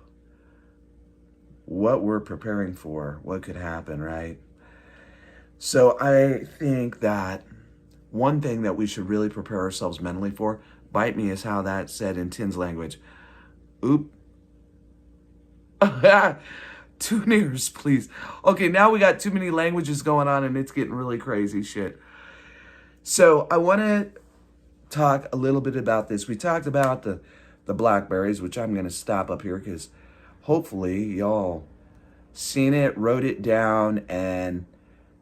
Speaker 1: what we're preparing for, what could happen, right? So I think that one thing that we should really prepare ourselves mentally for, bite me is how that's said in Tin's language. Oop. Tune ears, please. Okay, now we got too many languages going on and it's getting really crazy shit. So I want to talk a little bit about this. We talked about the blackberries, which I'm going to stop up here because hopefully y'all seen it, wrote it down, and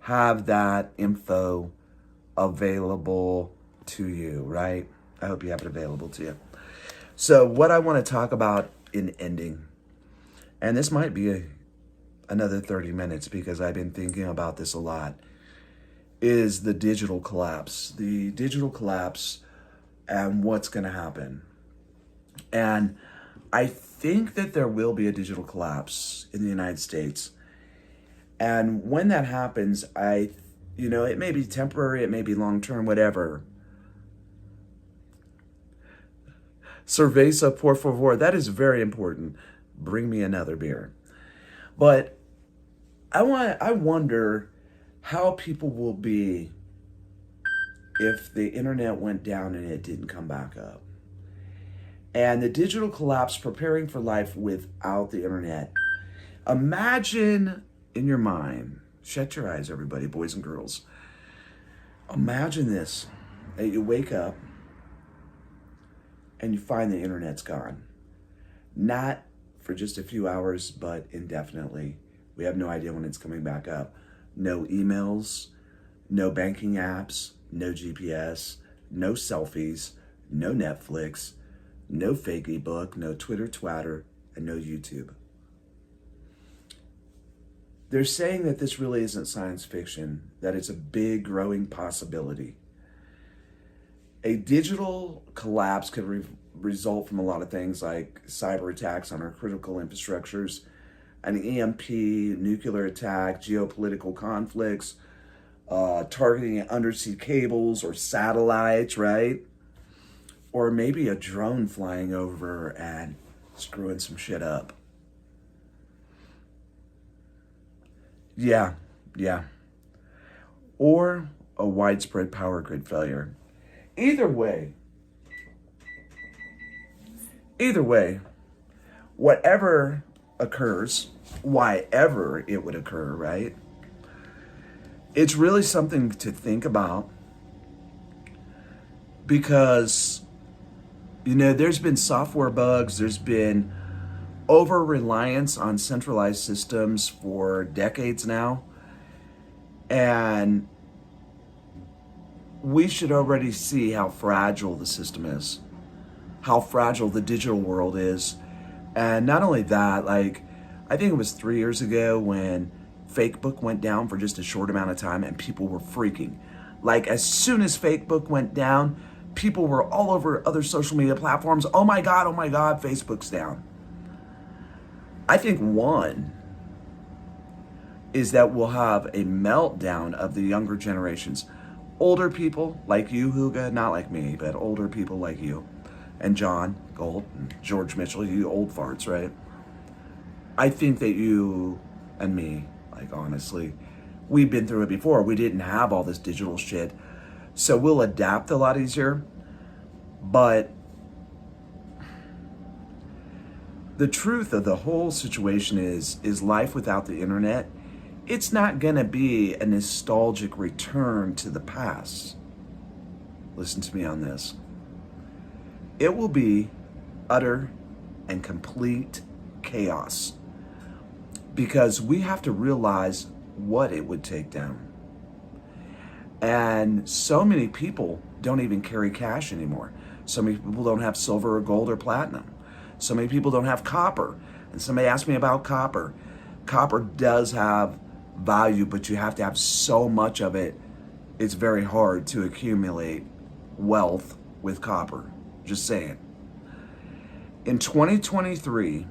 Speaker 1: have that info available to you, right? I hope you have it available to you. So what I want to talk about in ending, and this might be another 30 minutes because I've been thinking about this a lot, is the digital collapse. The digital collapse and what's going to happen. And I think that there will be a digital collapse in the United States. And when that happens, it may be temporary, it may be long-term, whatever. Cerveza, por favor. That is very important. Bring me another beer. But I wonder how people will be if the internet went down and it didn't come back up. And the digital collapse, preparing for life without the internet. Imagine in your mind, shut your eyes, everybody, boys and girls. Imagine this, that you wake up and you find the internet's gone. Not for just a few hours, but indefinitely. We have no idea when it's coming back up. No emails, no banking apps, no GPS, no selfies, no Netflix, no fake ebook, no Twitter, Twatter, and no YouTube. They're saying that this really isn't science fiction, that it's a big growing possibility. A digital collapse could result from a lot of things like cyber attacks on our critical infrastructures, an EMP, nuclear attack, geopolitical conflicts, targeting undersea cables or satellites, right? Or maybe a drone flying over and screwing some shit up. Yeah. Or a widespread power grid failure. Either way, whatever occurs, why ever it would occur, right? It's really something to think about because, there's been software bugs, there's been over-reliance on centralized systems for decades now, and we should already see how fragile the system is, how fragile the digital world is. And not only that, I think it was 3 years ago when Facebook went down for just a short amount of time and people were freaking. As soon as Facebook went down, people were all over other social media platforms. Oh my God, Facebook's down. I think one is that we'll have a meltdown of the younger generations. Older people like you, Huga, not like me, but older people like you. And John Gold, and George Mitchell, you old farts, right? I think that you and me, honestly, we've been through it before. We didn't have all this digital shit. So we'll adapt a lot easier. But the truth of the whole situation is life without the internet, it's not going to be a nostalgic return to the past. listen to me on this. It will be utter and complete chaos, because we have to realize what it would take down. And so many people don't even carry cash anymore. So many people don't have silver or gold or platinum. So many people don't have copper. And somebody asked me about copper. Copper does have value, but you have to have so much of it. It's very hard to accumulate wealth with copper. Just saying. In 2023,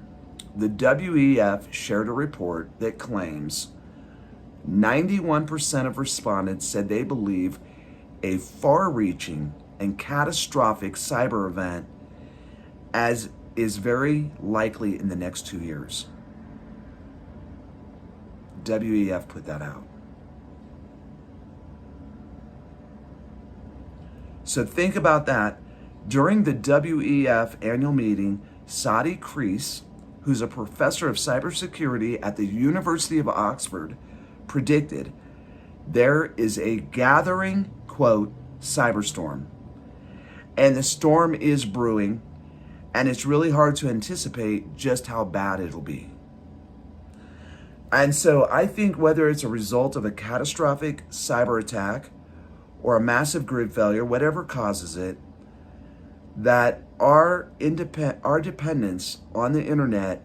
Speaker 1: the WEF shared a report that claims 91% of respondents said they believe a far-reaching and catastrophic cyber event as is very likely in the next 2 years. WEF put that out. So think about that. During the WEF annual meeting, Saadi Kreis, who's a professor of cybersecurity at the University of Oxford, predicted there is a gathering, quote, cyberstorm. And the storm is brewing, and it's really hard to anticipate just how bad it'll be. And so I think whether it's a result of a catastrophic cyber attack or a massive grid failure, whatever causes it, that our dependence on the internet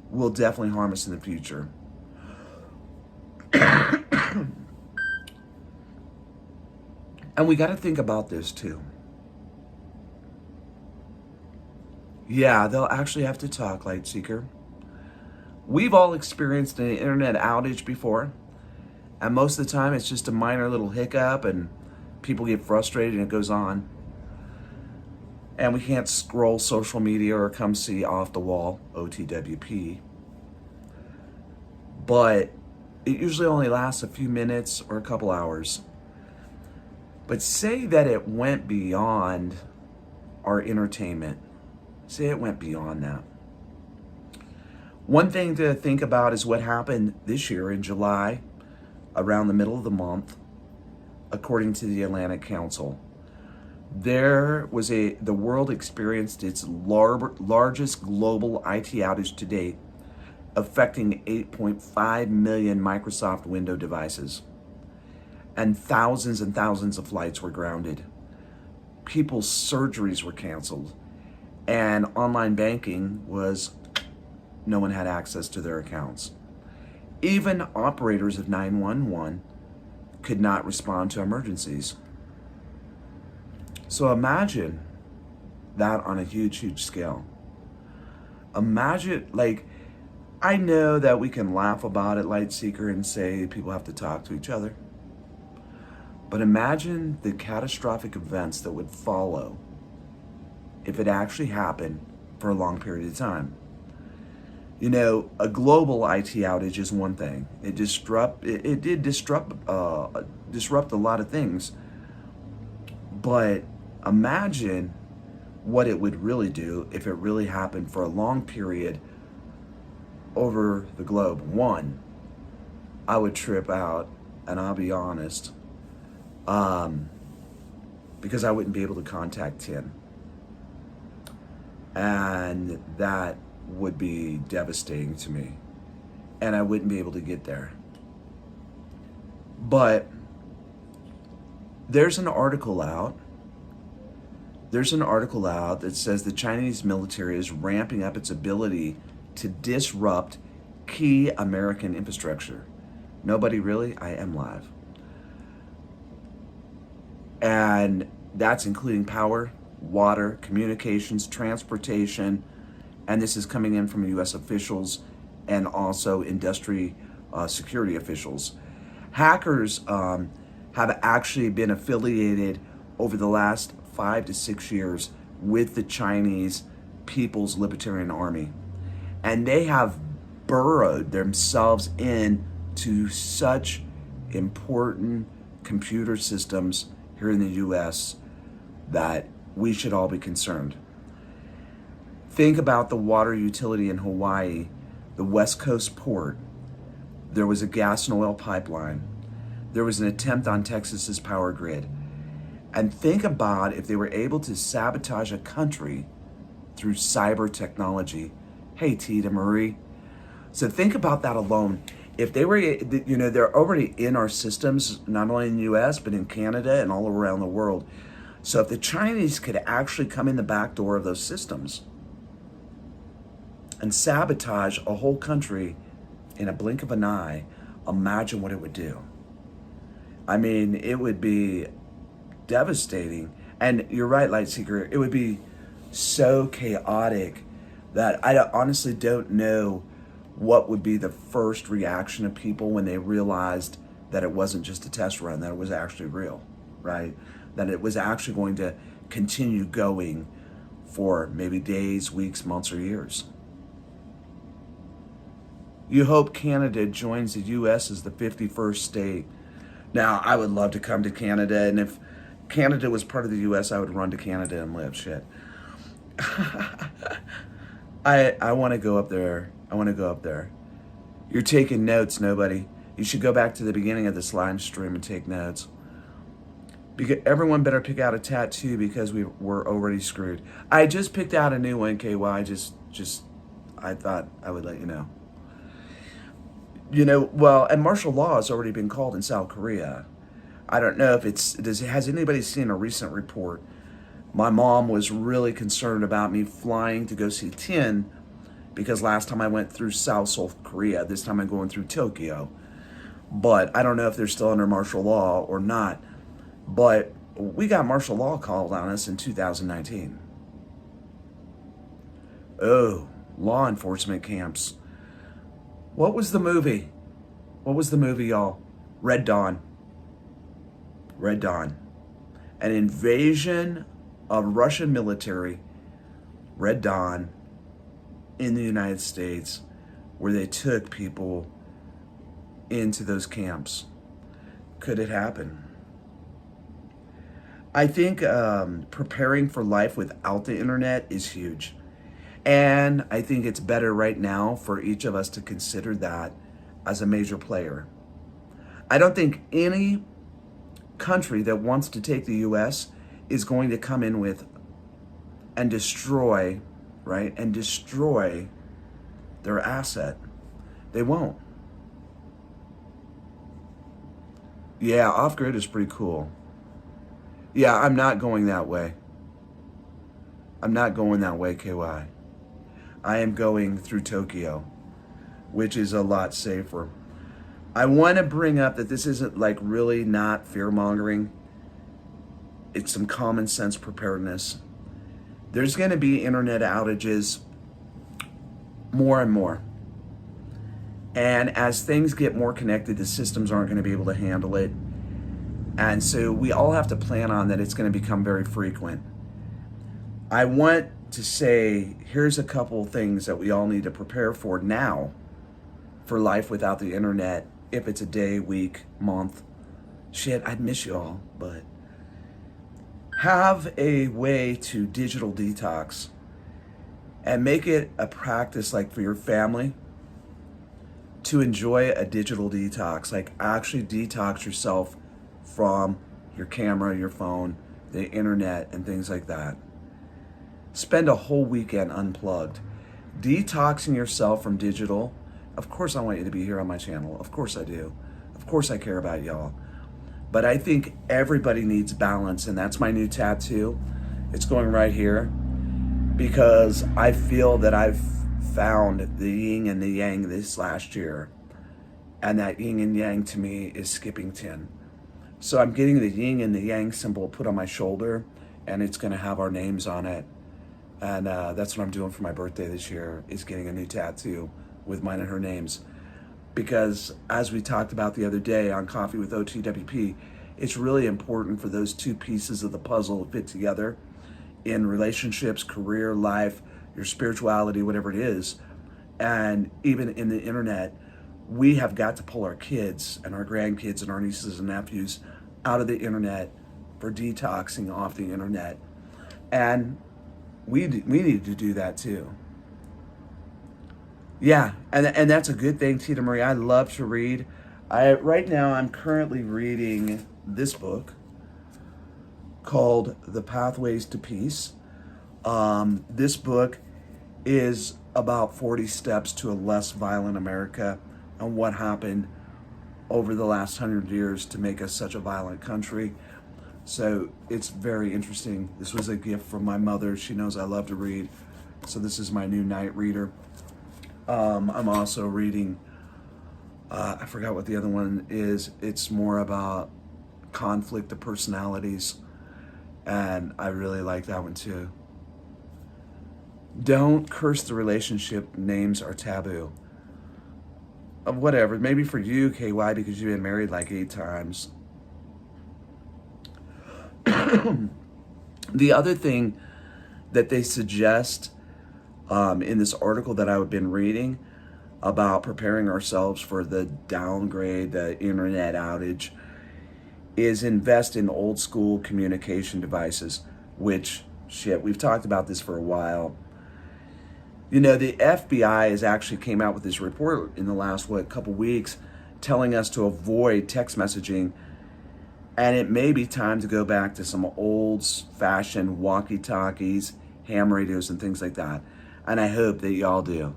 Speaker 1: will definitely harm us in the future. And we got to think about this too. Yeah, they'll actually have to talk, Lightseeker. We've all experienced an internet outage before, and most of the time it's just a minor little hiccup and people get frustrated and it goes on. And we can't scroll social media or come see Off the Wall, OTWP. But it usually only lasts a few minutes or a couple hours. But say that it went beyond our entertainment. Say it went beyond that. One thing to think about is what happened this year in July, around the middle of the month, according to the Atlantic Council. The world experienced its largest global IT outage to date, affecting 8.5 million Microsoft Windows devices. And thousands of flights were grounded. People's surgeries were canceled. And online banking no one had access to their accounts. Even operators of 911 could not respond to emergencies. So imagine that on a huge scale. Imagine, I know that we can laugh about it, Lightseeker, and say people have to talk to each other. But imagine the catastrophic events that would follow if it actually happened for a long period of time. You know, a global IT outage is one thing. It did disrupt a lot of things. But imagine what it would really do if it really happened for a long period over the globe. One, I would trip out, and I'll be honest, because I wouldn't be able to contact Tim. And that would be devastating to me. And I wouldn't be able to get there. But there's an article out that says the Chinese military is ramping up its ability to disrupt key American infrastructure. Nobody really? I am live. And that's including power, water, communications, transportation, and this is coming in from U.S. officials and also industry security officials. Hackers have actually been affiliated over the last 5 to 6 years with the Chinese People's Libertarian Army. And they have burrowed themselves into such important computer systems here in the U.S. that we should all be concerned. Think about the water utility in Hawaii, the West Coast port. There was a gas and oil pipeline. There was an attempt on Texas's power grid. And think about if they were able to sabotage a country through cyber technology. Hey, Tita Marie. So think about that alone. If they were, they're already in our systems, not only in the US, but in Canada and all around the world. So if the Chinese could actually come in the back door of those systems and sabotage a whole country in a blink of an eye, imagine what it would do. I mean, it would be devastating. And you're right, Lightseeker, it would be so chaotic that I honestly don't know what would be the first reaction of people when they realized that it wasn't just a test run, that it was actually real, right? That it was actually going to continue going for maybe days, weeks, months, or years. You hope Canada joins the US as the 51st state. Now, I would love to come to Canada, and if Canada was part of the US, I would run to Canada and live. Shit. I want to go up there. I want to go up there. You're taking notes, nobody. You should go back to the beginning of this live stream and take notes. Because everyone better pick out a tattoo because we're already screwed. I just picked out a new one, KY. I thought I would let you know. Well, and martial law has already been called in South Korea. I don't know if has anybody seen a recent report? My mom was really concerned about me flying to go see Tien because last time I went through South Korea, this time I'm going through Tokyo. But I don't know if they're still under martial law or not. But we got martial law called on us in 2019. Oh, law enforcement camps. What was the movie? What was the movie, y'all? Red Dawn. Red Dawn. An invasion of Russian military, Red Dawn, in the United States, where they took people into those camps. Could it happen? I think preparing for life without the internet is huge. And I think it's better right now for each of us to consider that as a major player. I don't think any country that wants to take the US is going to come in with and destroy, right? And destroy their asset. They won't. Yeah, off-grid is pretty cool. Yeah, I'm not going that way. I'm not going that way, KY. I am going through Tokyo, which is a lot safer. I want to bring up that this isn't like really not fear-mongering. It's some common sense preparedness. There's going to be internet outages more and more. And as things get more connected, the systems aren't going to be able to handle it. And so we all have to plan on that it's going to become very frequent. I want to say, here's a couple things that we all need to prepare for now for life without the internet, if it's a day, week, month. Shit, I'd miss you all, but have a way to digital detox and make it a practice, like for your family, to enjoy a digital detox, like actually detox yourself from your camera, your phone, the internet, and things like that. Spend a whole weekend unplugged, detoxing yourself from digital. Of course I want you to be here on my channel. Of course I do. Of course I care about y'all. But I think everybody needs balance, and that's my new tattoo. It's going right here because I feel that I've found the yin and the yang this last year, and that yin and yang to me is skipping 10. So I'm getting the yin and the yang symbol put on my shoulder, and it's going to have our names on it. And that's what I'm doing for my birthday this year, is getting a new tattoo with mine and her names. Because as we talked about the other day on Coffee with OTWP, it's really important for those two pieces of the puzzle to fit together in relationships, career, life, your spirituality, whatever it is. And even in the internet, we have got to pull our kids and our grandkids and our nieces and nephews out of the internet for detoxing off the internet. And we need to do that too. Yeah, and that's a good thing, Tita Marie. I love to read. Right now I'm currently reading this book. called The Pathways to Peace. This book is about 40 steps to a less violent America and what happened over the last 100 years to make us such a violent country. So it's very interesting. This was a gift from my mother. She knows I love to read. So this is my new night reader. I'm also reading, I forgot what the other one is. It's more about conflict of personalities. And I really like that one too. Don't curse the relationship. Names are taboo. Whatever. Maybe for you, KY, because you've been married like 8 times. The other thing that they suggest in this article that I've been reading about preparing ourselves for the downgrade, the internet outage, is invest in old school communication devices, which, shit, we've talked about this for a while. You know, the FBI has actually came out with this report in the last, couple weeks telling us to avoid text messaging. And it may be time to go back to some old-fashioned walkie-talkies, ham radios, and things like that. And I hope that y'all do.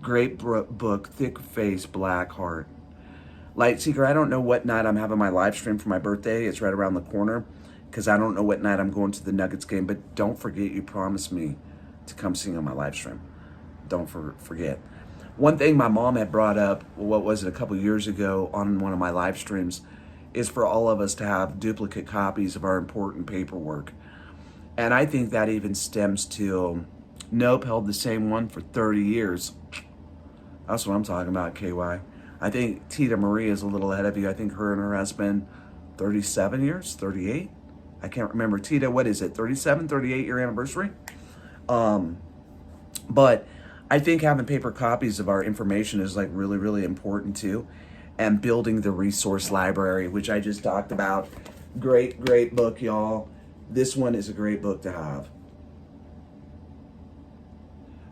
Speaker 1: Great book, Thick Face, Black Heart. Lightseeker, I don't know what night I'm having my live stream for my birthday. It's right around the corner because I don't know what night I'm going to the Nuggets game. But don't forget, you promised me to come sing on my live stream. Don't forget. One thing my mom had brought up, what was it, a couple years ago on one of my live streams, is for all of us to have duplicate copies of our important paperwork. And I think that even stems to Nope held the same one for 30 years. That's what I'm talking about, KY. I think Tita Marie is a little ahead of you. I think her and her husband, 37 years, 38? I can't remember. Tita, what is it, 37, 38 year anniversary? But I think having paper copies of our information is like really, really important too. And building the resource library, which I just talked about. Great, great book, y'all. This one is a great book to have.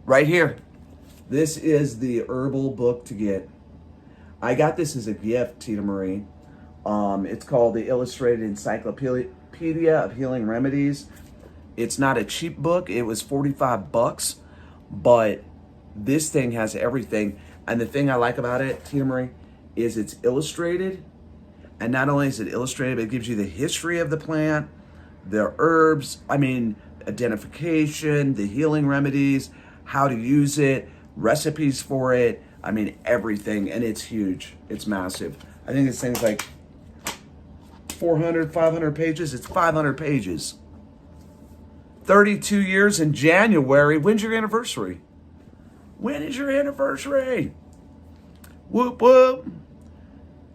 Speaker 1: Right here. This is the herbal book to get. I got this as a gift, Tita Marie. It's called the Illustrated Encyclopedia of Healing Remedies. It's not a cheap book. It was $45, but this thing has everything. And the thing I like about it, Tita Marie, is it's illustrated. And not only is it illustrated, but it gives you the history of the plant, the herbs, identification, the healing remedies, how to use it, recipes for it. Everything. And it's huge. It's massive. I think this thing's like 400, 500 pages. It's 500 pages. 32 years in January. When's your anniversary? When is your anniversary? Whoop, whoop.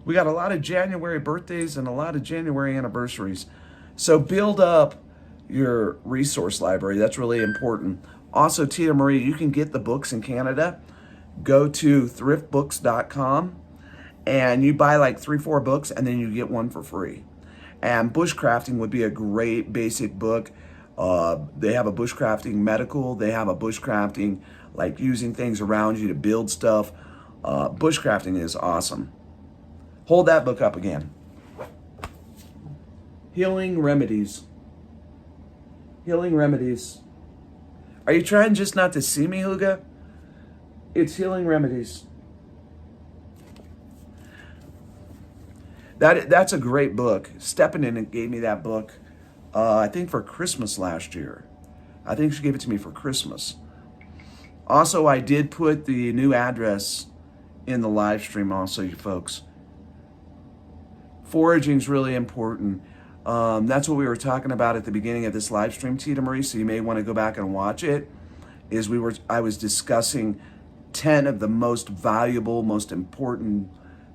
Speaker 1: We got a lot of January birthdays and a lot of January anniversaries. So build up your resource library. That's really important. Also, Tita Marie, you can get the books in Canada. Go to thriftbooks.com and you buy like 3-4 books and then you get one for free. And bushcrafting would be a great basic book. They have a bushcrafting medical. They have a bushcrafting, like using things around you to build stuff. Bushcrafting is awesome. Hold that book up again. Healing Remedies. Healing Remedies. Are you trying just not to see me, Huga? It's Healing Remedies. That's a great book. Stepanin gave me that book, I think for Christmas last year. I think she gave it to me for Christmas. Also, I did put the new address in the live stream also, you folks. Foraging is really important. That's what we were talking about at the beginning of this live stream, Tita Marie, so you may want to go back and watch it. I was discussing 10 of the most valuable, most important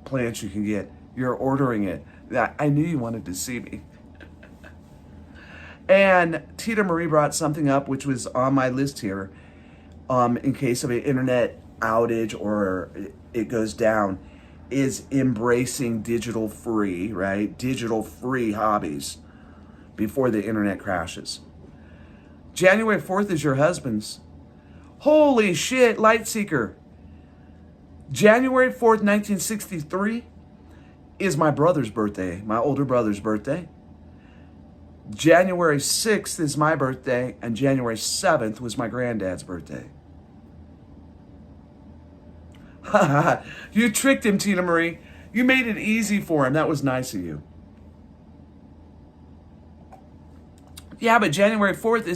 Speaker 1: plants you can get. You're ordering it. I knew you wanted to see me. And Tita Marie brought something up which was on my list here, in case of an internet outage or it goes down, is embracing digital free, right? Digital free hobbies before the internet crashes. January 4th is your husband's. Holy shit, Lightseeker. January 4th, 1963 is my brother's birthday, my older brother's birthday. January 6th is my birthday, and January 7th was my granddad's birthday. You tricked him, Tina Marie. You made it easy for him. That was nice of you. Yeah, but January 4th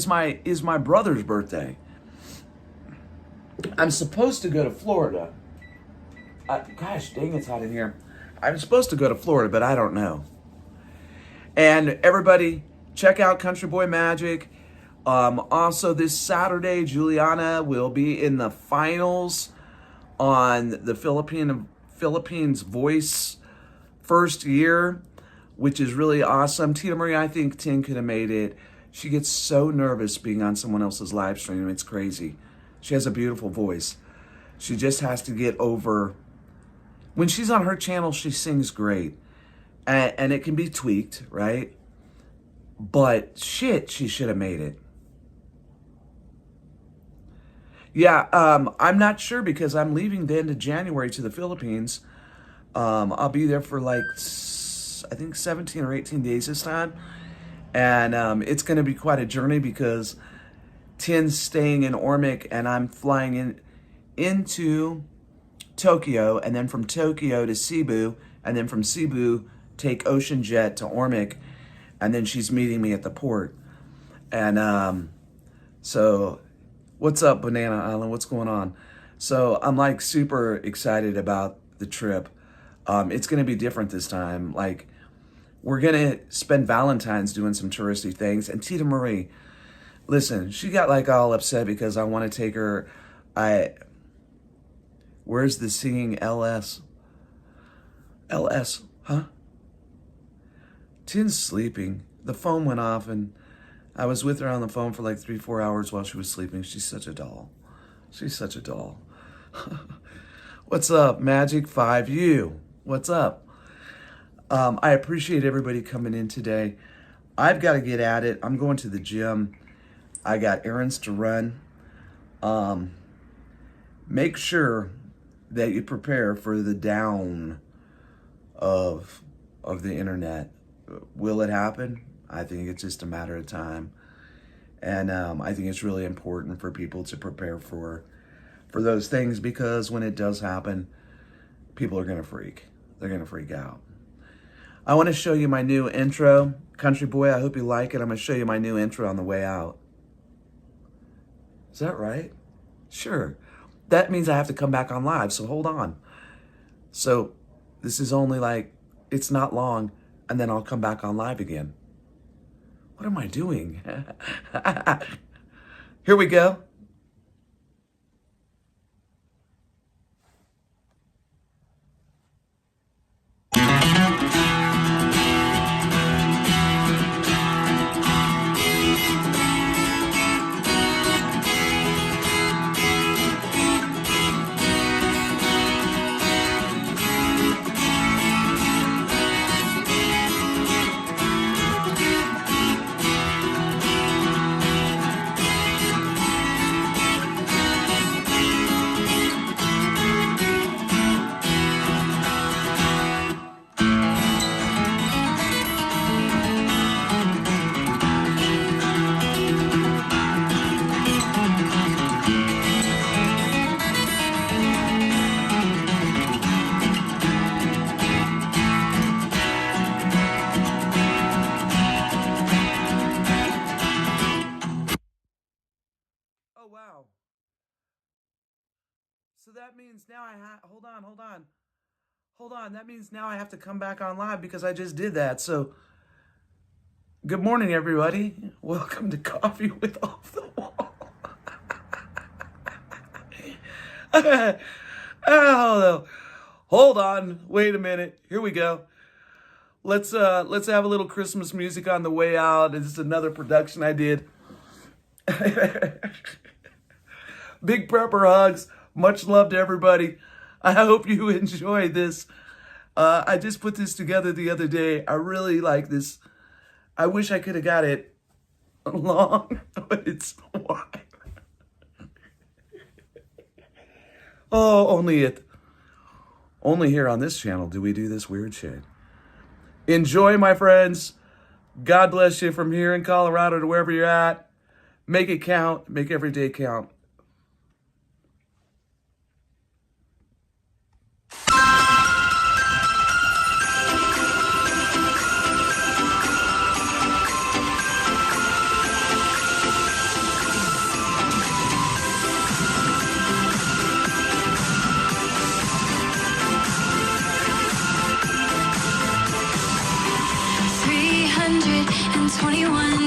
Speaker 1: is my brother's birthday. I'm supposed to go to Florida. Gosh, dang, it's hot in here. I'm supposed to go to Florida, but I don't know. And everybody, check out Country Boy Magic. Also, this Saturday, Juliana will be in the finals on the Philippines Voice first year, which is really awesome. Tina Marie, I think Tin could have made it. She gets so nervous being on someone else's live stream. It's crazy. She has a beautiful voice. She just has to get over. When she's on her channel, she sings great. And it can be tweaked, right? But shit, she should have made it. Yeah, I'm not sure because I'm leaving the end of January to the Philippines. I'll be there for like, I think 17 or 18 days this time. And it's going to be quite a journey because Tin's staying in Ormic and I'm flying into Tokyo, and then from Tokyo to Cebu, and then from Cebu take ocean jet to Ormic, and then she's meeting me at the port. And so what's up, Banana Island? What's going on? So I'm like super excited about the trip. It's going to be different this time. Like, we're going to spend Valentine's doing some touristy things. And Tina Marie, listen, she got like all upset because I want to take her. Where's the singing LS? LS, huh? Tin's sleeping. The phone went off and I was with her on the phone for like 3-4 hours while she was sleeping. She's such a doll. She's such a doll. What's up, Magic 5U? What's up? I appreciate everybody coming in today. I've got to get at it. I'm going to the gym. I got errands to run. Make sure that you prepare for the down of the internet. Will it happen? I think it's just a matter of time. And I think it's really important for people to prepare for those things, because when it does happen, people are going to freak. They're going to freak out. I want to show you my new intro. Country Boy, I hope you like it. I'm going to show you my new intro on the way out. Is that right? Sure. That means I have to come back on live, so hold on. So this is only like, it's not long, and then I'll come back on live again. What am I doing? Here we go. Oh, wow. So that means now hold on. That means now I have to come back on live because I just did that. So good morning, everybody. Welcome to Coffee with Off the Wall. Oh, hold on. Wait a minute. Here we go. Let's have a little Christmas music on the way out. This is another production I did. Big prepper hugs. Much love to everybody. I hope you enjoyed this. I just put this together the other day. I really like this. I wish I could have got it long, but it's wide. Oh, only here on this channel do we do this weird shit. Enjoy, my friends. God bless you from here in Colorado to wherever you're at. Make it count. Make every day count.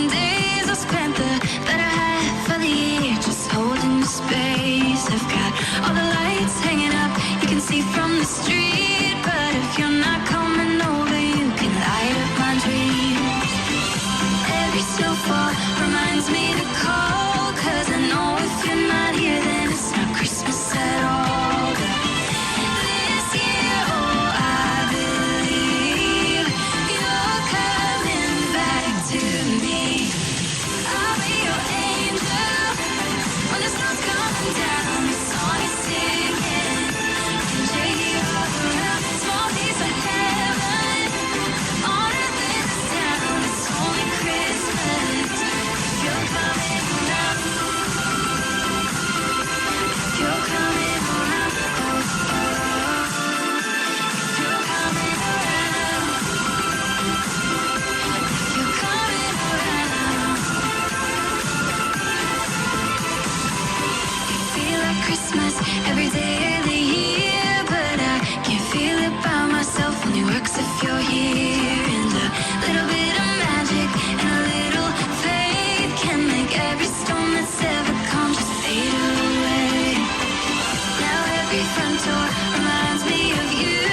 Speaker 2: Days I spent the better half of the year just holding space. I've got all the lights hanging up, you can see from the street. But if you're not coming over, you can light up my dreams. Every snowfall reminds me to call, 'cause I know if you're not here, then it's not Christmas at all. This year, oh, I believe you're coming back to me. I'll be your angel when the snow's coming down. The song is singing, and you're all around. Small piece of heaven on earth in this town. It's only Christmas if you're coming around. If you're coming around, oh, if you're coming around, if you're coming around. Feel like Christmas every day of the year, but I can't feel it by myself. Only works if you're here. And a little bit of magic and a little faith can make every storm that's ever come just fade away. Now every front door reminds me of you,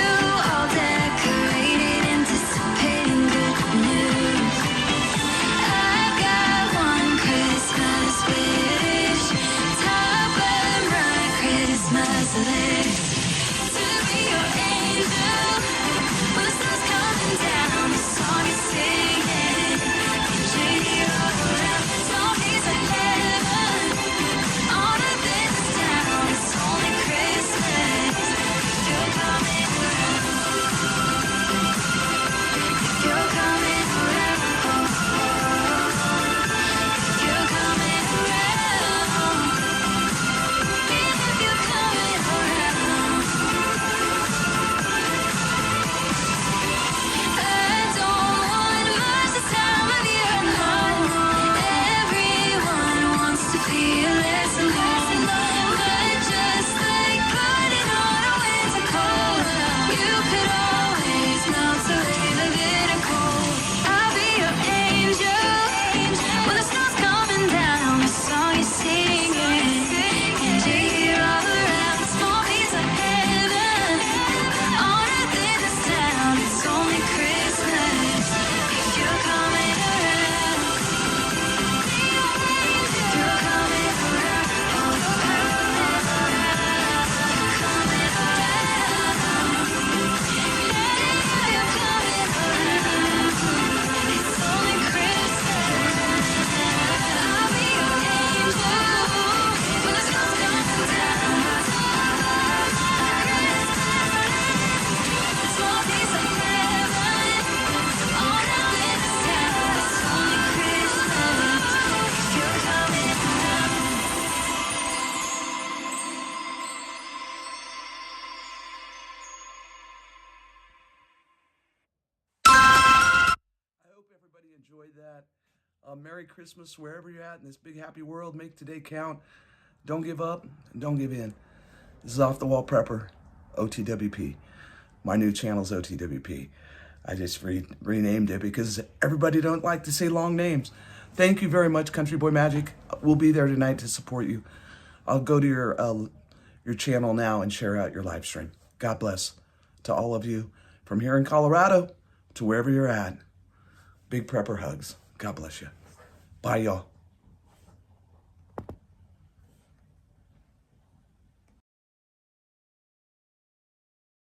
Speaker 2: all decorated, anticipating good news. I've got one Christmas wish, top of my Christmas list, to be your angel when the sun's coming down. The song is singing, and you're here all around. Small piece of heaven on earth in this town. It's only Christmas if you're coming around. If you're coming around, if you're coming around, if you're coming around. I don't want much this time of year at home. Everyone wants to feel less alone, but just like putting on a winter coat, you could always melt away the bitter cold. I'll be your angel when the snow's coming down. The song is singing, and you're here all around. Small piece of heaven on earth in this town. It's only Christmas if you're coming around. If you're coming around, oh, you're coming around. Coming around. Yeah, you're coming around. It's only Christmas. I'll be your angel when the snow's coming down. Small piece of heaven on earth in this town. It's only Christmas if you're coming around.
Speaker 1: I hope everybody enjoyed that. Merry Christmas wherever you're at in this big happy world. Make today count. Don't give up and don't give in. This is Off the Wall Prepper, OTWP. My new channel's OTWP. I just renamed it because everybody don't like to say long names. Thank you very much, Country Boy Magic. We'll be there tonight to support you. I'll go to your channel now and share out your live stream. God bless to all of you from here in Colorado to wherever you're at. Big prepper hugs. God bless you. Bye, y'all.